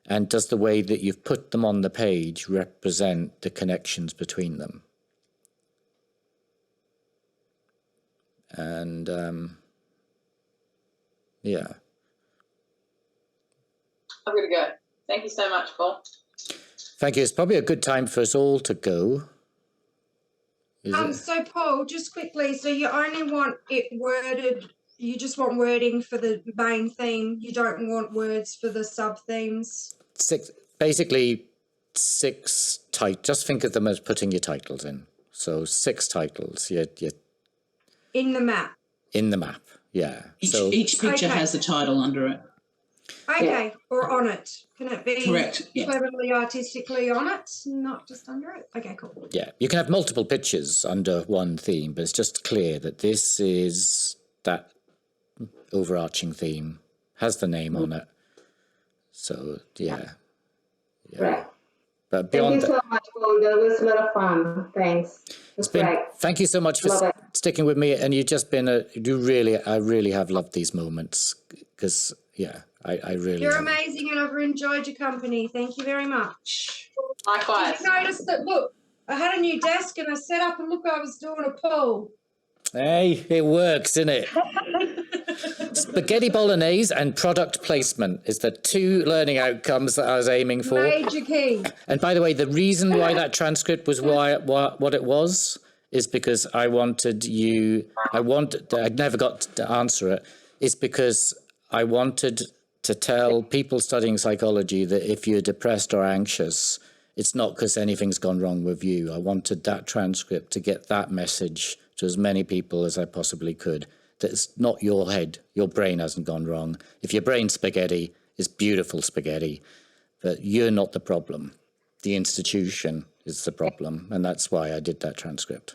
and does the way that you've put them on the page represent the connections between them? And yeah. I'm going to go. Thank you so much, Paul. Thank you. It's probably a good time for us all to go. So Paul, just quickly, so you only want it worded, you just want wording for the main theme, you don't want words for the sub-themes? Basically 6 just think of them as putting your titles in. So 6 titles, In the map? In the map, yeah. Each picture has a title under it. Okay, or on it. Can it be Correct, yeah. cleverly, artistically on it, not just under it? Okay, cool. Yeah, you can have multiple pictures under one theme, but it's just clear that this is that overarching theme, has the name on it. So, yeah. Right. But Thank beyond you so much, Paul. That was a lot of fun. Thanks. Thank you so much for sticking with me, and you've just been I really have loved these moments, because I really You're amazing, and I've enjoyed your company. Thank you very much. Likewise. Did you notice that, look, I had a new desk and I set up and look, I was doing a poll. Hey, it works, isn't it? Spaghetti bolognese and product placement is the 2 learning outcomes that I was aiming for. Major key. And by the way, the reason why that transcript was what it was is because I never got to answer it, is because I wanted to tell people studying psychology that if you're depressed or anxious, it's not because anything's gone wrong with you. I wanted that transcript to get that message to as many people as I possibly could, that it's not your head, your brain hasn't gone wrong. If your brain's spaghetti, it's beautiful spaghetti, but you're not the problem. The institution is the problem, and that's why I did that transcript.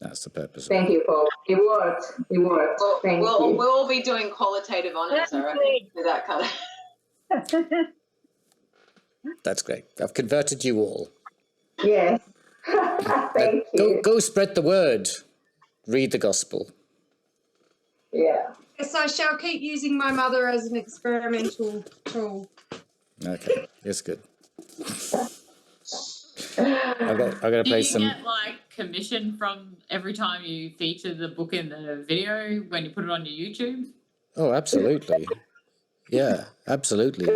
That's the purpose. Thank you, Paul. It worked. Well, Thank you. We'll all be doing qualitative honours, I reckon, with that kind of. That's great. I've converted you all. Yes. Thank you. Go spread the word. Read the gospel. Yeah. Yes, I shall keep using my mother as an experimental tool. Okay, that's good. I've got to play some. Do you get like commission from every time you feature the book in the video when you put it on your YouTube? Oh, absolutely. Yeah, absolutely.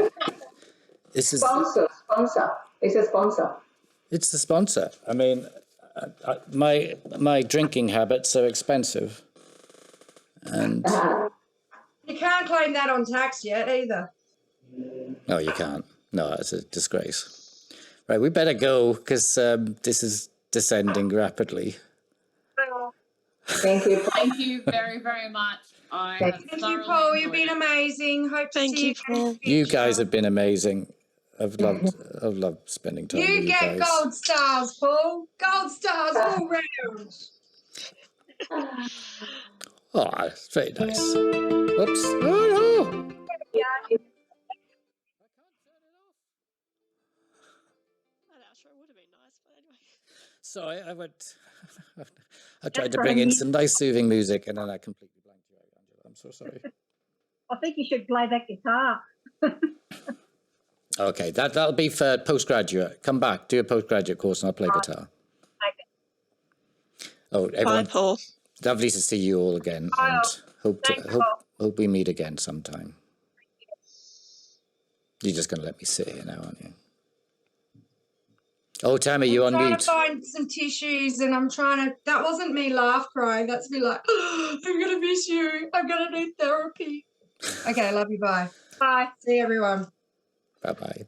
This is Sponsor. It's a sponsor. It's the sponsor. I mean, my drinking habits are expensive, and You can't claim that on tax yet either. no, you can't. No, it's a disgrace. Right, we better go because this is descending rapidly. Thank you. Thank you very, very much. Thank you, Paul. You've been amazing. Hope to see you again. You guys have been amazing. I've loved spending time with you guys. You get gold stars, Paul. Gold stars all round. Oh, it's very nice. Whoops. Oh, no. Sorry, I tried to bring in some nice soothing music and then I completely blanked you out, Angela. I'm so sorry. I think you should play that guitar. Okay, that'll be for postgraduate. Come back, do a postgraduate course and I'll play guitar. Okay. Oh, everyone. Bye, Paul. Lovely to see you all again, and hope we meet again sometime. You're just going to let me sit here now, aren't you? Oh, Tammy, you on mute? I'm trying to find some tissues, and I'm trying to. That wasn't me laugh crying. That's me like, oh, I'm gonna miss you. I'm gonna need therapy. Okay, love you. Bye. Bye. See everyone. Bye bye.